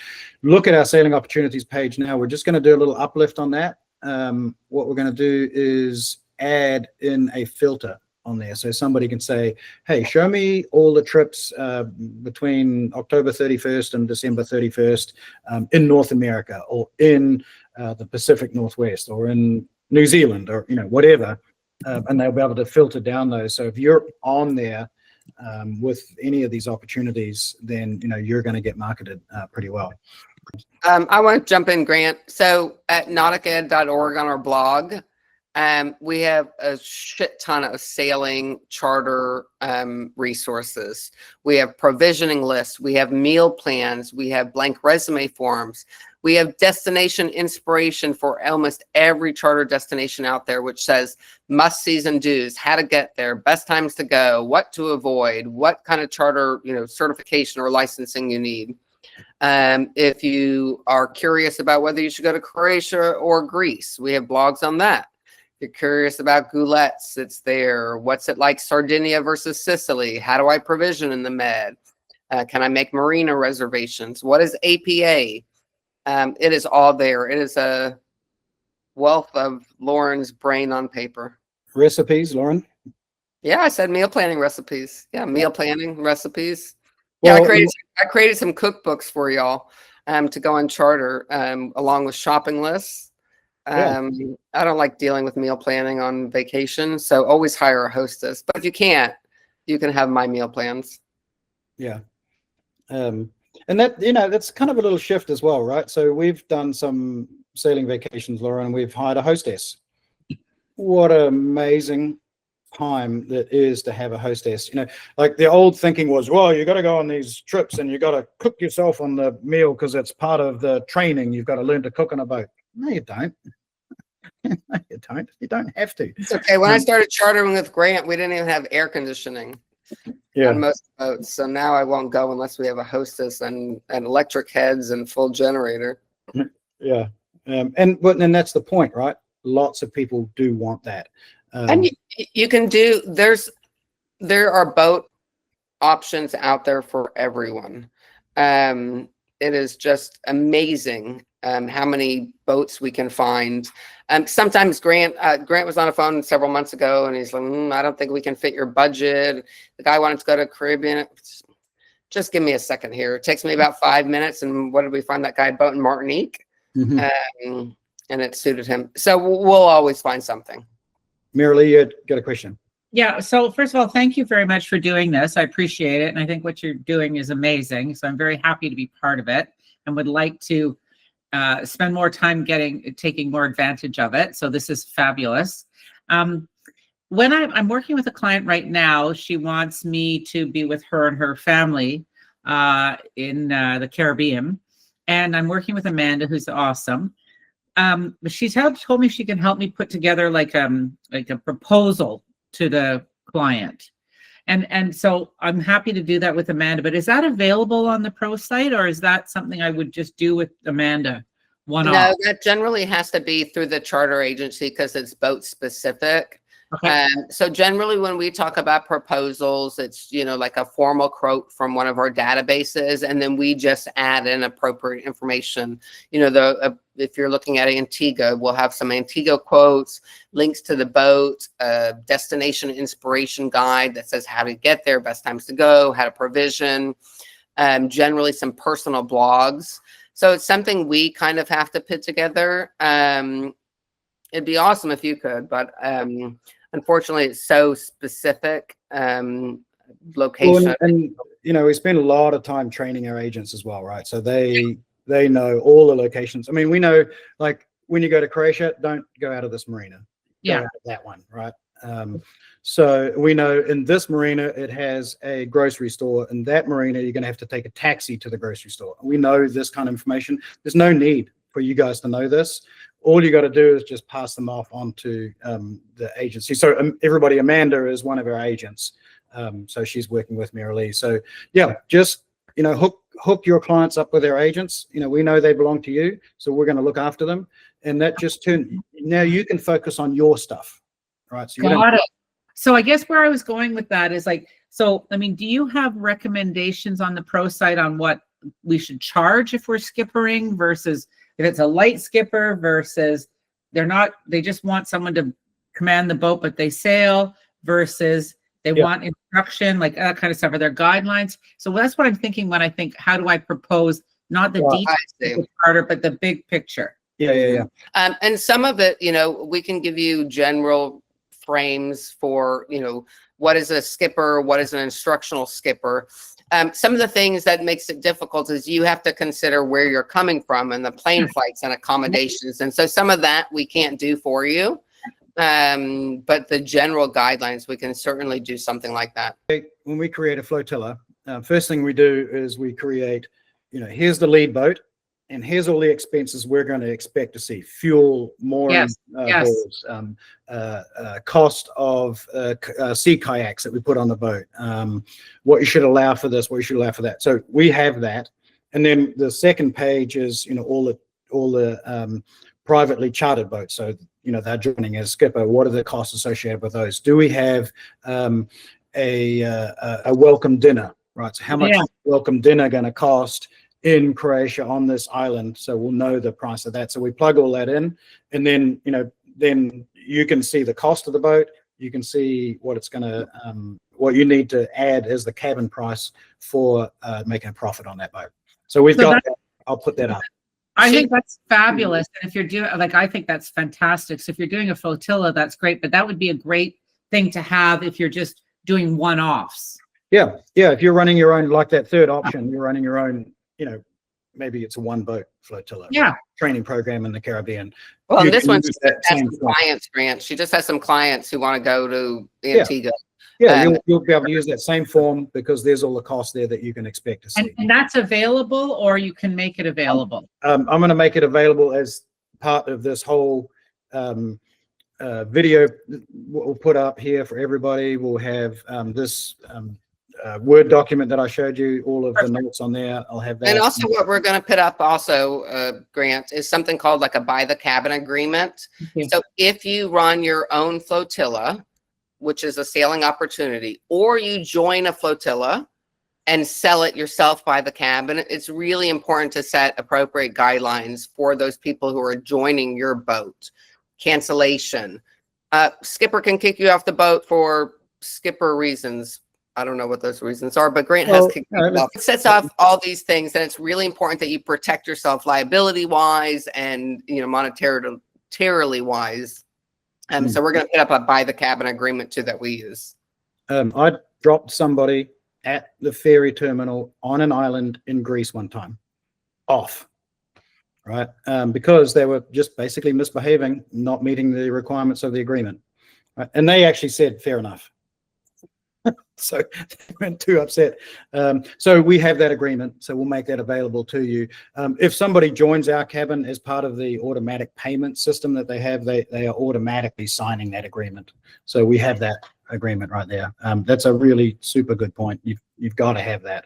look at our sailing opportunities page now, we're just going to do a little uplift on that. What we're going to do is add in a filter on there, so somebody can say, hey, show me all the trips between October 31st and December 31st in North America, or in the Pacific Northwest, or in New Zealand, or whatever, and they'll be able to filter down those. So if you're on there with any of these opportunities, then you're going to get marketed pretty well. I want to jump in, Grant. So at nauticed.org on our blog, we have a shit ton of sailing charter resources. We have provisioning lists. We have meal plans. We have blank resume forms. We have destination inspiration for almost every charter destination out there, which says must-sees and do's, how to get there, best times to go, what to avoid, what kind of charter, certification or licensing you need. If you are curious about whether you should go to Croatia or Greece, we have blogs on that. If you're curious about goulettes, it's there. What's it like Sardinia versus Sicily? How do I provision in the Med? Can I make marina reservations? What is APA? It is all there. It is a wealth of Lauren's brain on paper. Recipes, Lauren? Yeah, I said meal planning recipes. Yeah, meal planning recipes. Well, yeah, I created some cookbooks for y'all to go on charter along with shopping lists. I don't like dealing with meal planning on vacation, so always hire a hostess. But if you can't, you can have my meal plans. Yeah. And that, that's kind of a little shift as well, right? So we've done some sailing vacations, Laura, and we've hired a hostess. What an amazing time that is to have a hostess. Like the old thinking was, well, you got to go on these trips and you got to cook yourself on the meal because it's part of the training. You've got to learn to cook on a boat. No, you don't. No, you don't. You don't have to. It's okay. When I started chartering with Grant, we didn't even have air conditioning. On most boats, so now I won't go unless we have a hostess and electric heads and full generator. Yeah, and that's the point, right? Lots of people do want that, and you can do. There are boat options out there for everyone. It is just amazing how many boats we can find. Sometimes Grant was on a phone several months ago, and he's like, I don't think we can fit your budget. The guy wanted to go to Caribbean. Just give me a second here. It takes me about 5 minutes. And what did we find that guy boat in Martinique? And it suited him. So we'll always find something. Miralee, you got a question? Yeah. So first of all, thank you very much for doing this. I appreciate it. And I think what you're doing is amazing. So I'm very happy to be part of it and would like to spend more time taking more advantage of it. So this is fabulous. When I'm working with a client right now, she wants me to be with her and her family in the Caribbean. And I'm working with Amanda, who's awesome. She's told me she can help me put together like a proposal to the client. And so I'm happy to do that with Amanda, but is that available on the pro site, or is that something I would just do with Amanda one-off? No, that generally has to be through the charter agency because it's boat specific. Okay. So generally when we talk about proposals, it's, you know, like a formal quote from one of our databases, and then we just add in appropriate information. You know, if you're looking at Antigua, we'll have some Antigua quotes, links to the boat, destination inspiration guide that says how to get there, best times to go, how to provision, generally some personal blogs. So it's something we kind of have to put together. It'd be awesome if you could, but unfortunately, it's so specific location. Well, and you know, we spend a lot of time training our agents as well, right? So they know all the locations. I mean, we know, like, when you go to Croatia, don't go out of this marina. Go out of that one, right? So we know in this marina, it has a grocery store. In that marina, you're going to have to take a taxi to the grocery store. We know this kind of information. There's no need for you guys to know this. All you got to do is just pass them off onto the agency. So everybody, Amanda is one of our agents. So she's working with me, or Lee. So yeah, just, you know, hook your clients up with their agents. You know, we know they belong to you, so we're going to look after them. And that just now you can focus on your stuff, right? So Got it. So I guess where I was going with that is like, so, I mean, do you have recommendations on the pro site on what we should charge if we're skippering versus if it's a light skipper versus they just want someone to command the boat, but they sail, versus they want instruction, like that kind of stuff? Are there guidelines? So that's what I'm thinking when I think, how do I propose not the details of the charter, but the big picture? Yeah. And some of it, you know, we can give you general frames for, you know, what is a skipper, what is an instructional skipper. Some of the things that makes it difficult is you have to consider where you're coming from and the plane flights and accommodations. And so some of that we can't do for you. But the general guidelines, we can certainly do something like that. When we create a flotilla, first thing we do is we create, you know, here's the lead boat, and here's all the expenses we're going to expect to see: fuel, mooring, boards, cost of sea kayaks that we put on the boat, what you should allow for this, what you should allow for that. So we have that, and then the second page is, you know, all the privately chartered boats. So, you know, they're joining as skipper. What are the costs associated with those? Do we have a welcome dinner, right? So how much is welcome dinner going to cost in Croatia on this island? So we'll know the price of that. So we plug all that in, and then, you know, then you can see the cost of the boat. You can see what it's going to, what you need to add as the cabin price for making a profit on that boat. So we've got that. I'll put that up. I think that's fabulous. And if you're doing, like, I think that's fantastic. So if you're doing a flotilla, that's great, but that would be a great thing to have if you're just doing one-offs. Yeah. If you're running your own, like that third option, you're running your own, you know, maybe it's a one boat flotilla training program in the Caribbean. Well, this one's has some clients, Grant. She just has some clients who want to go to Antigua. You'll be able to use that same form because there's all the costs there that you can expect to see. And that's available, or you can make it available? I'm going to make it available as part of this whole video we'll put up here for everybody. We'll have this Word document that I showed you, all of the notes on there. I'll have that. And also what we're going to put up also, Grant, is something called like a buy the cabin agreement. So if you run your own flotilla, which is a sailing opportunity, or you join a flotilla and sell it yourself by the cabin, it's really important to set appropriate guidelines for those people who are joining your boat. Cancellation. Skipper can kick you off the boat for skipper reasons. I don't know what those reasons are, but Grant has kicked people off. It sets off all these things, and it's really important that you protect yourself liability-wise and, you know, monetarily wise. So we're going to put up a buy the cabin agreement too that we use. I dropped somebody at the ferry terminal on an island in Greece one time, off, right? Because they were just basically misbehaving, not meeting the requirements of the agreement, right? And they actually said, fair enough. So they weren't too upset. So we have that agreement, so we'll make that available to you. If somebody joins our cabin as part of the automatic payment system that they have, they are automatically signing that agreement. So we have that agreement right there. That's a really super good point. You've got to have that.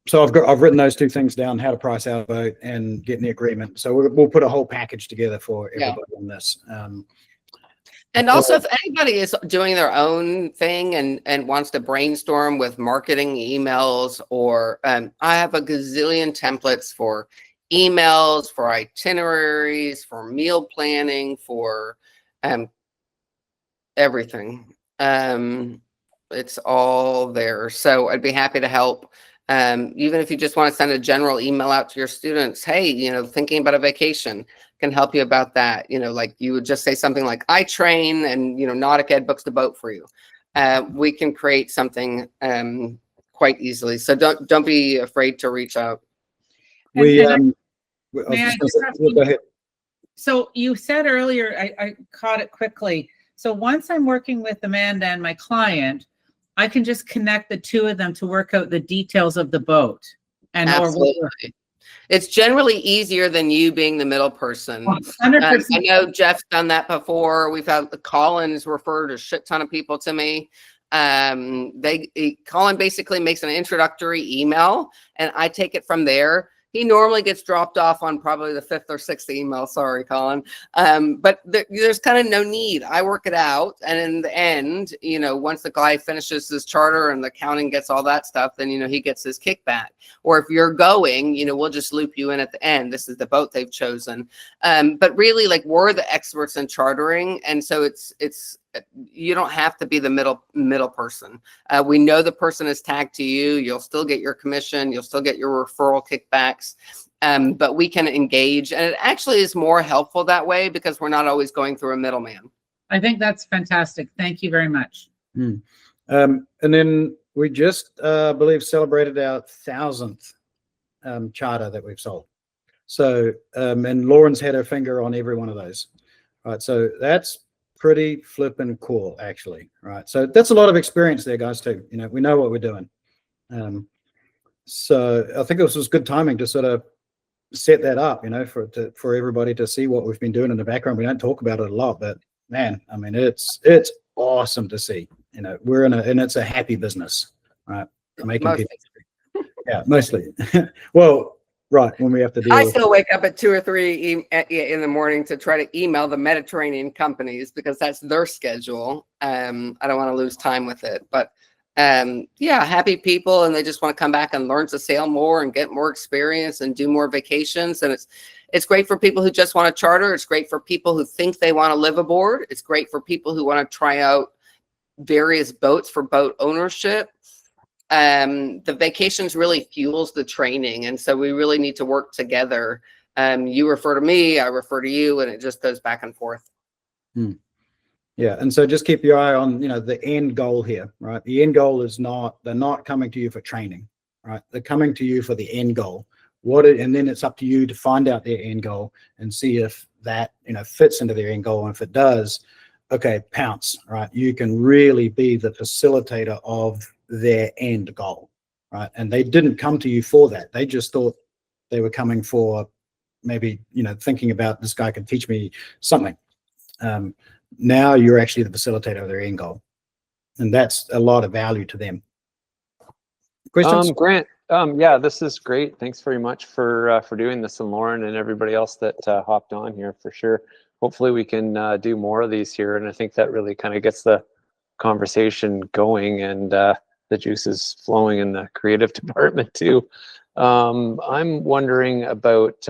So I've written those two things down: how to price out a boat and getting the agreement. So we'll put a whole package together for everybody on this. And also, if anybody is doing their own thing and wants to brainstorm with marketing emails, or I have a gazillion templates for emails, for itineraries, for meal planning, for everything. It's all there. So I'd be happy to help. Even if you just want to send a general email out to your students, hey, thinking about a vacation, can help you about that. Like you would just say something like, I train, and NauticEd books the boat for you. We can create something quite easily. So don't be afraid to reach out. Go ahead. So you said earlier, I caught it quickly. So once I'm working with Amanda and my client, I can just connect the two of them to work out the details of the boat. And absolutely. It's generally easier than you being the middle person. 100%. I know Jeff's done that before. We've had Colin's referred a shit ton of people to me. Colin basically makes an introductory email, and I take it from there. He normally gets dropped off on probably the 5th or 6th email. Sorry, Colin. But there's kind of no need. I work it out. And in the end, once the guy finishes his charter and the accounting gets all that stuff, then, he gets his kickback. Or if you're going, we'll just loop you in at the end. This is the boat they've chosen. But really, like, we're the experts in chartering. And so you don't have to be the middle person. We know the person is tagged to you. You'll still get your commission. You'll still get your referral kickbacks. But we can engage, and it actually is more helpful that way because we're not always going through a middleman. I think that's fantastic. Thank you very much. And then we just, believe, celebrated our 1000th charter that we've sold. So, and Lauren's had her finger on every one of those. Right. So that's pretty flippin' cool, actually. Right. So that's a lot of experience there, guys, too. We know what we're doing. So I think this was good timing to sort of set that up, for everybody to see what we've been doing in the background. We don't talk about it a lot, but man, I mean, it's awesome to see. We're and it's a happy business, right? Making mostly. people, yeah, mostly. Well, right, when we have to deal. I still wake up at 2 or 3 in the morning to try to email the Mediterranean companies because that's their schedule. I don't want to lose time with it, but happy people, and they just want to come back and learn to sail more and get more experience and do more vacations. And it's great for people who just want to charter. It's great for people who think they want to live aboard. It's great for people who want to try out various boats for boat ownership. The vacations really fuels the training, and so we really need to work together. You refer to me, I refer to you, and it just goes back and forth. Yeah, and so just keep your eye on, the end goal here, right? The end goal is they're not coming to you for training, right? They're coming to you for the end goal. And then it's up to you to find out their end goal and see if that, fits into their end goal. And if it does, okay, pounce, right? You can really be the facilitator of their end goal, right? And they didn't come to you for that. They just thought they were coming for maybe, thinking about this guy can teach me something. Now you're actually the facilitator of their end goal, and that's a lot of value to them. Questions? Grant, yeah, this is great. Thanks very much for doing this, and Lauren and everybody else that hopped on here, for sure. Hopefully we can do more of these here, and I think that really kind of gets the conversation going, and the juices flowing in the creative department too. I'm wondering about,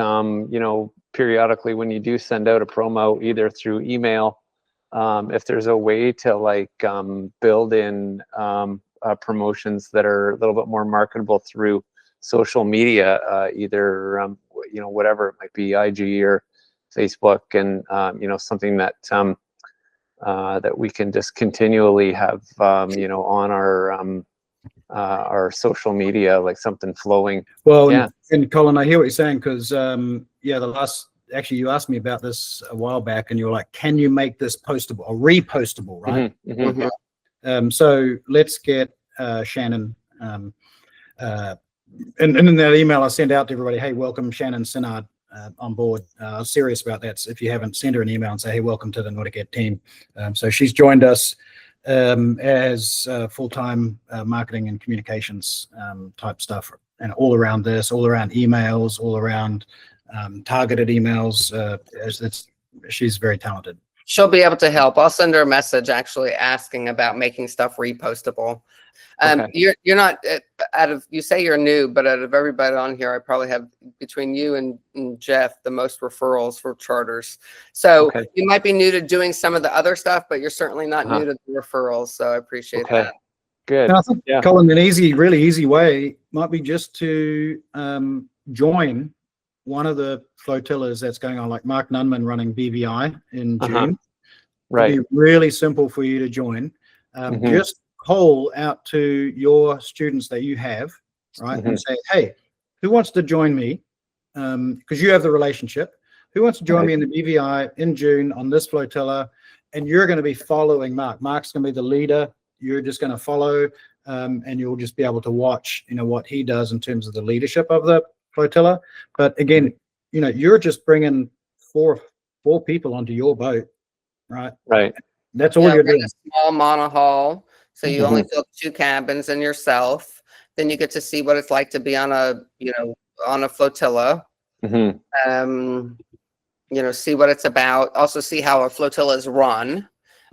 periodically when you do send out a promo, either through email, if there's a way to build in promotions that are a little bit more marketable through social media, either whatever it might be, IG or Facebook, and something that that we can just continually have on our social media, like something flowing. Well, yeah. And Colin, I hear what you're saying, because actually you asked me about this a while back, and you were like, can you make this postable or repostable, right? So let's get Shannon, and in that email I sent out to everybody, hey, welcome Shannon Sinnard on board. I was serious about that. So if you haven't, send her an email and say, hey, welcome to the NauticEd team. So she's joined us as full-time marketing and communications type stuff, and all around this, all around emails, all around targeted emails. She's very talented. She'll be able to help. I'll send her a message actually asking about making stuff repostable. Okay. You're not you say you're new, but out of everybody on here, I probably have between you and Jeff the most referrals for charters. So Okay. you might be new to doing some of the other stuff, but you're certainly not new to the referrals. So I appreciate that. Good. And I think, Yeah. Colin, an really easy way might be just to join one of the flotillas that's going on, like Mark Nunman running BVI in June. Right. It'd be really simple for you to join. Just call out to your students that you have, right, and say, hey, who wants to join me? Because you have the relationship. Who wants to join me in the BVI in June on this flotilla? And you're going to be following Mark. Mark's going to be the leader. You're just going to follow, and you'll just be able to watch, what he does in terms of the leadership of the flotilla. But again, you're just bringing four people onto your boat, right? Right. That's all you're doing. A small monohull, so you only fill 2 cabins and yourself. Then you get to see what it's like to be on a flotilla. See what it's about. Also see how a flotilla is run.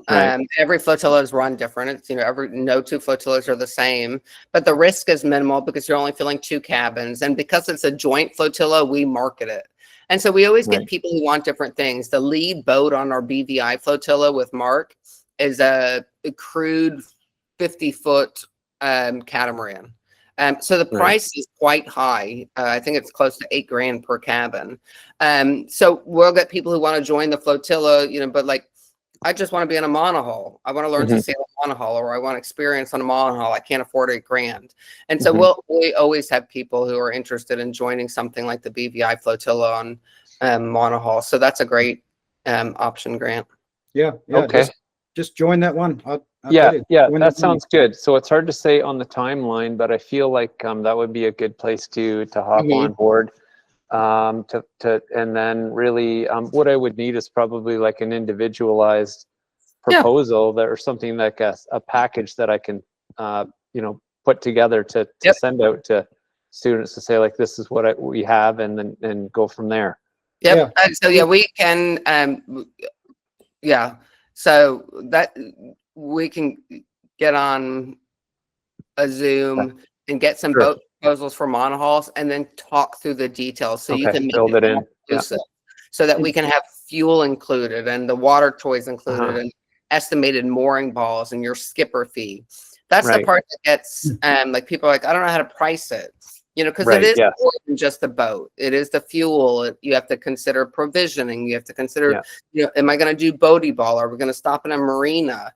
Right. Every flotilla is run different. It's no 2 flotillas are the same, but the risk is minimal because you're only filling 2 cabins, and because it's a joint flotilla, we market it. And so we always get people who want different things. The lead boat on our BVI flotilla with Mark is a crude 50-foot catamaran. So the price is quite high. I think it's close to $8,000 per cabin. So we'll get people who want to join the flotilla, but like, I just want to be in a monohull. I want to learn to sail a monohull, or I want experience on a monohull. I can't afford $8,000. And so we always have people who are interested in joining something like the BVI flotilla on monohull. So that's a great option, Grant. Yeah. Okay. Just join that one. That sounds good. So it's hard to say on the timeline, but I feel like that would be a good place to hop on board. And then really what I would need is probably like an individualized proposal or something like a package that I can put together to send out to students to say, like, this is what we have, and then go from there. So we can so that we can get on a Zoom and get some boat proposals for monohulls, and then talk through the details so you can make build it in so that we can have fuel included and the water toys included and estimated mooring balls and your skipper fee. That's the part that gets like people are like, I don't know how to price it, because it is more than just the boat. It is the fuel. You have to consider provisioning. You have to consider, am I going to do boaty ball? Are we going to stop in a marina?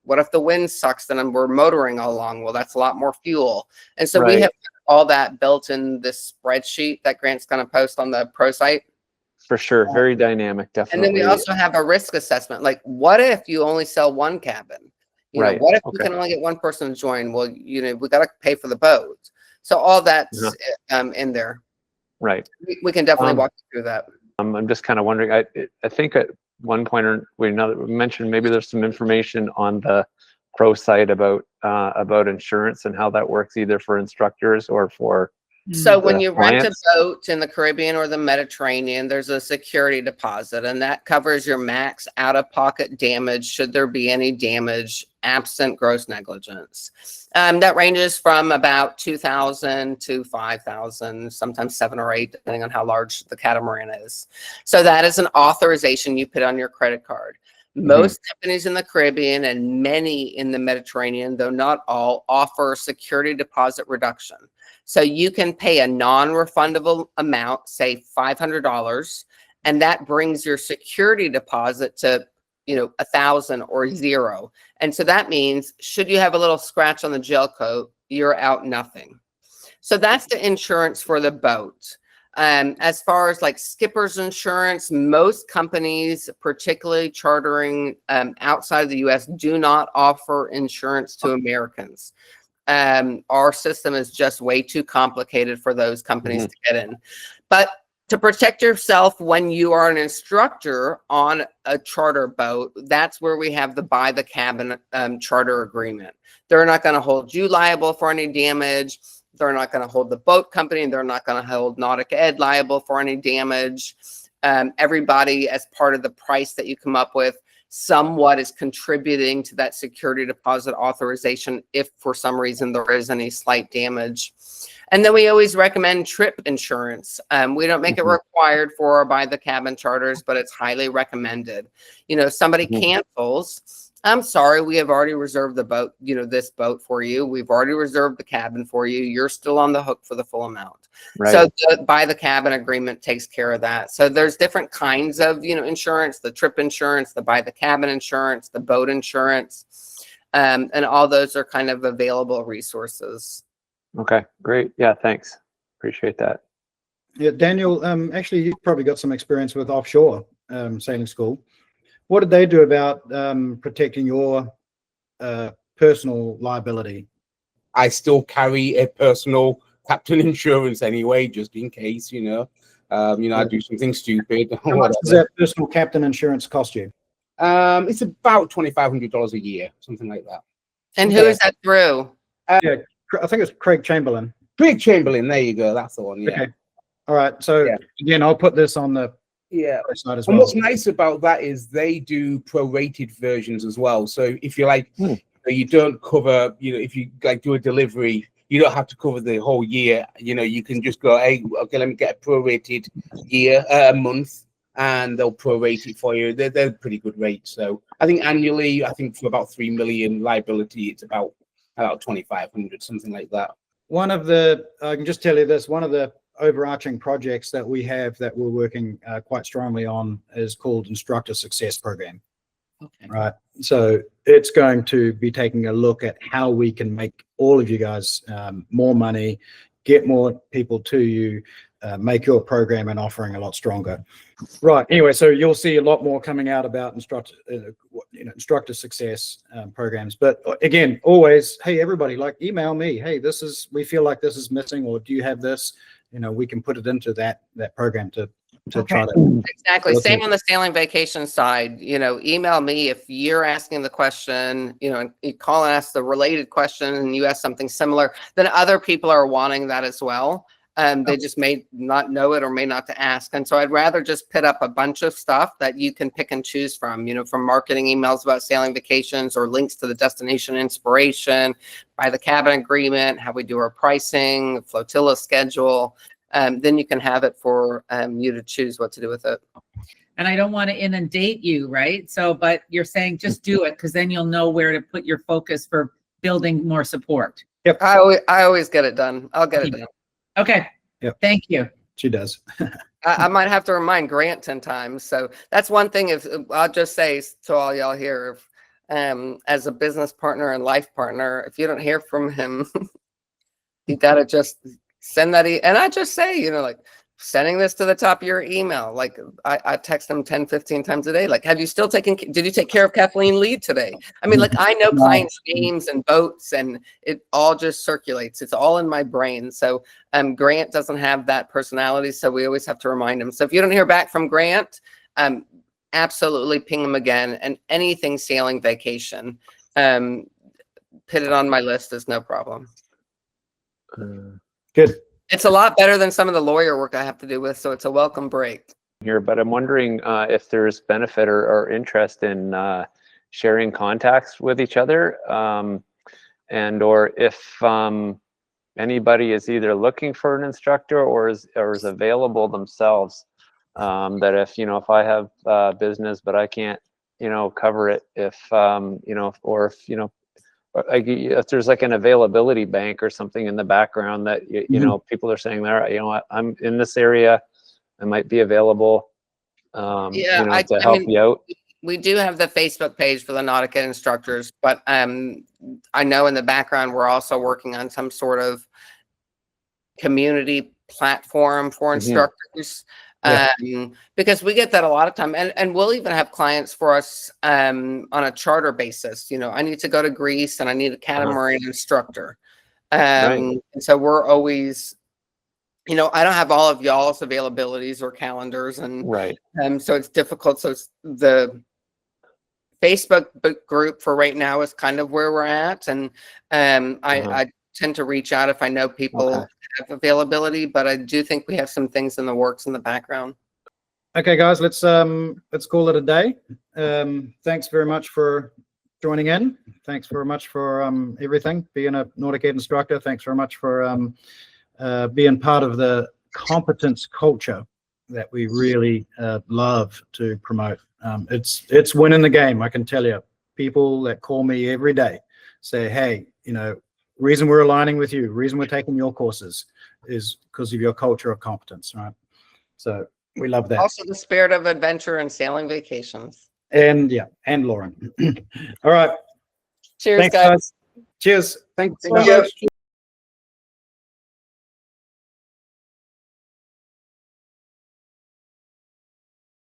What if the wind sucks and we're motoring all along? Well, that's a lot more fuel. And so we have all that built in this spreadsheet that Grant's going to post on the pro site. For sure. Very dynamic, definitely. And then we also have a risk assessment. Like, what if you only sell 1 cabin? What if we can only get 1 person to join? Well, we got to pay for the boat. So all that's in there. Right. We can definitely walk you through that. I'm just kind of wondering, I think at one point or another, we mentioned maybe there's some information on the pro site about insurance and how that works, either for instructors or for So when you rent a boat in the Caribbean or the Mediterranean, there's a security deposit, and that covers your max out-of-pocket damage should there be any damage absent gross negligence. That ranges from about $2,000 to $5,000, sometimes $7,000 or $8,000, depending on how large the catamaran is. So that is an authorization you put on your credit card. Most companies in the Caribbean and many in the Mediterranean, though not all, offer security deposit reduction. So you can pay a non-refundable amount, say $500, and that brings your security deposit to, $1,000 or $0. And so that means, should you have a little scratch on the gel coat, you're out nothing. So that's the insurance for the boat. As far as like skipper's insurance, most companies, particularly chartering outside of the US, do not offer insurance to Americans. Our system is just way too complicated for those companies to get in. But To protect yourself when you are an instructor on a charter boat, that's where we have the buy the cabin charter agreement. They're not going to hold you liable for any damage. They're not going to hold the boat company. They're not going to hold NauticEd liable for any damage. Everybody, as part of the price that you come up with, somewhat is contributing to that security deposit authorization if for some reason there is any slight damage. And then we always recommend trip insurance. We don't make it required for our buy the cabin charters, but it's highly recommended. You know, somebody cancels, I'm sorry, we have already reserved the boat, you know, this boat for you. We've already reserved the cabin for you. You're still on the hook for the full amount. Right. So the buy the cabin agreement takes care of that. So there's different kinds of, you know, insurance, the trip insurance, the buy the cabin insurance, the boat insurance, and all those are kind of available resources. Okay, great. Yeah, thanks. Appreciate that. Yeah, Daniel, actually, you've probably got some experience with offshore sailing school. What did they do about protecting your personal liability? I still carry a personal captain insurance anyway, just in case, you know, I do something stupid. How much does that personal captain insurance cost you? It's about $2,500 a year, something like that. And who is that through? Yeah, I think it's Craig Chamberlain. Craig Chamberlain, there you go. That's the one. Yeah. Okay. All right. So again, I'll put this on the side as well. And what's nice about that is they do prorated versions as well. So if you're like, you don't cover, you know, if you like do a delivery, you don't have to cover the whole year. You know, you can just go, hey, okay, let me get a prorated year, a month, and they'll prorate it for you. They're pretty good rates. So I think annually, I think for about 3 million liability, it's about 2,500, something like that. One of the, I can just tell you this, one of the overarching projects that we have that we're working quite strongly on is called Instructor Success Program. Okay. Right. So it's going to be taking a look at how we can make all of you guys more money, get more people to you, make your program and offering a lot stronger. Right. Anyway, so you'll see a lot more coming out about instructor success programs. But again, always, hey, everybody, like email me. Hey, we feel like this is missing, or do you have this? You know, we can put it into that program to try to. Exactly. Same on the sailing vacation side. You know, email me if you're asking the question, you know, and you call and ask the related question and you ask something similar, then other people are wanting that as well. They just may not know it or may not to ask. And so I'd rather just put up a bunch of stuff that you can pick and choose from, you know, from marketing emails about sailing vacations or links to the destination inspiration, buy the cabin agreement, how we do our pricing, flotilla schedule. Then you can have it for you to choose what to do with it. And I don't want to inundate you, right? So, but you're saying just do it because then you'll know where to put your focus for building more support. Yep. I always get it done. I'll get it done. Okay. Yep. Thank you. She does. I might have to remind Grant 10 times. So that's one thing. If I'll just say to all y'all here, as a business partner and life partner, if you don't hear from him, you got to just send that. And I just say, you know, like sending this to the top of your email. Like I text them 10, 15 times a day. Like, did you take care of Kathleen Lee today? I mean, like I know clients' names and boats and it all just circulates. It's all in my brain. So Grant doesn't have that personality. So we always have to remind him. So if you don't hear back from Grant, absolutely ping him again. And anything sailing vacation, put it on my list is no problem. Good. It's a lot better than some of the lawyer work I have to do with, so it's a welcome break. Here, but I'm wondering if there's benefit or interest in sharing contacts with each other, and or if anybody is either looking for an instructor or is available themselves. That if I have business but I can't cover it, if if there's like an availability bank or something in the background that people are saying there, I'm in this area, I might be available to help you out. We do have the Facebook page for the NauticEd instructors, but I know in the background we're also working on some sort of community platform for instructors. Because we get that a lot of time, and we'll even have clients for us on a charter basis. I need to go to Greece and I need a catamaran instructor. And so we're always you know, I don't have all of y'all's availabilities or calendars, and Right. so it's difficult. So it's the Facebook group for right now is kind of where we're at, and I tend to reach out if I know people have availability, but I do think we have some things in the works in the background. Okay, guys, let's call it a day. Thanks very much for joining in. Thanks very much for everything. Being a NauticEd instructor. Thanks very much for being part of the competence culture that we really love to promote. It's winning the game, I can tell you. People that call me every day say, hey, you know, reason we're aligning with you, reason we're taking your courses is because of your culture of competence, right? So we love that. Also the spirit of adventure and sailing vacations. And yeah, and Lauren. All right. Cheers, Thanks, guys. Cheers. Thanks. Thank you.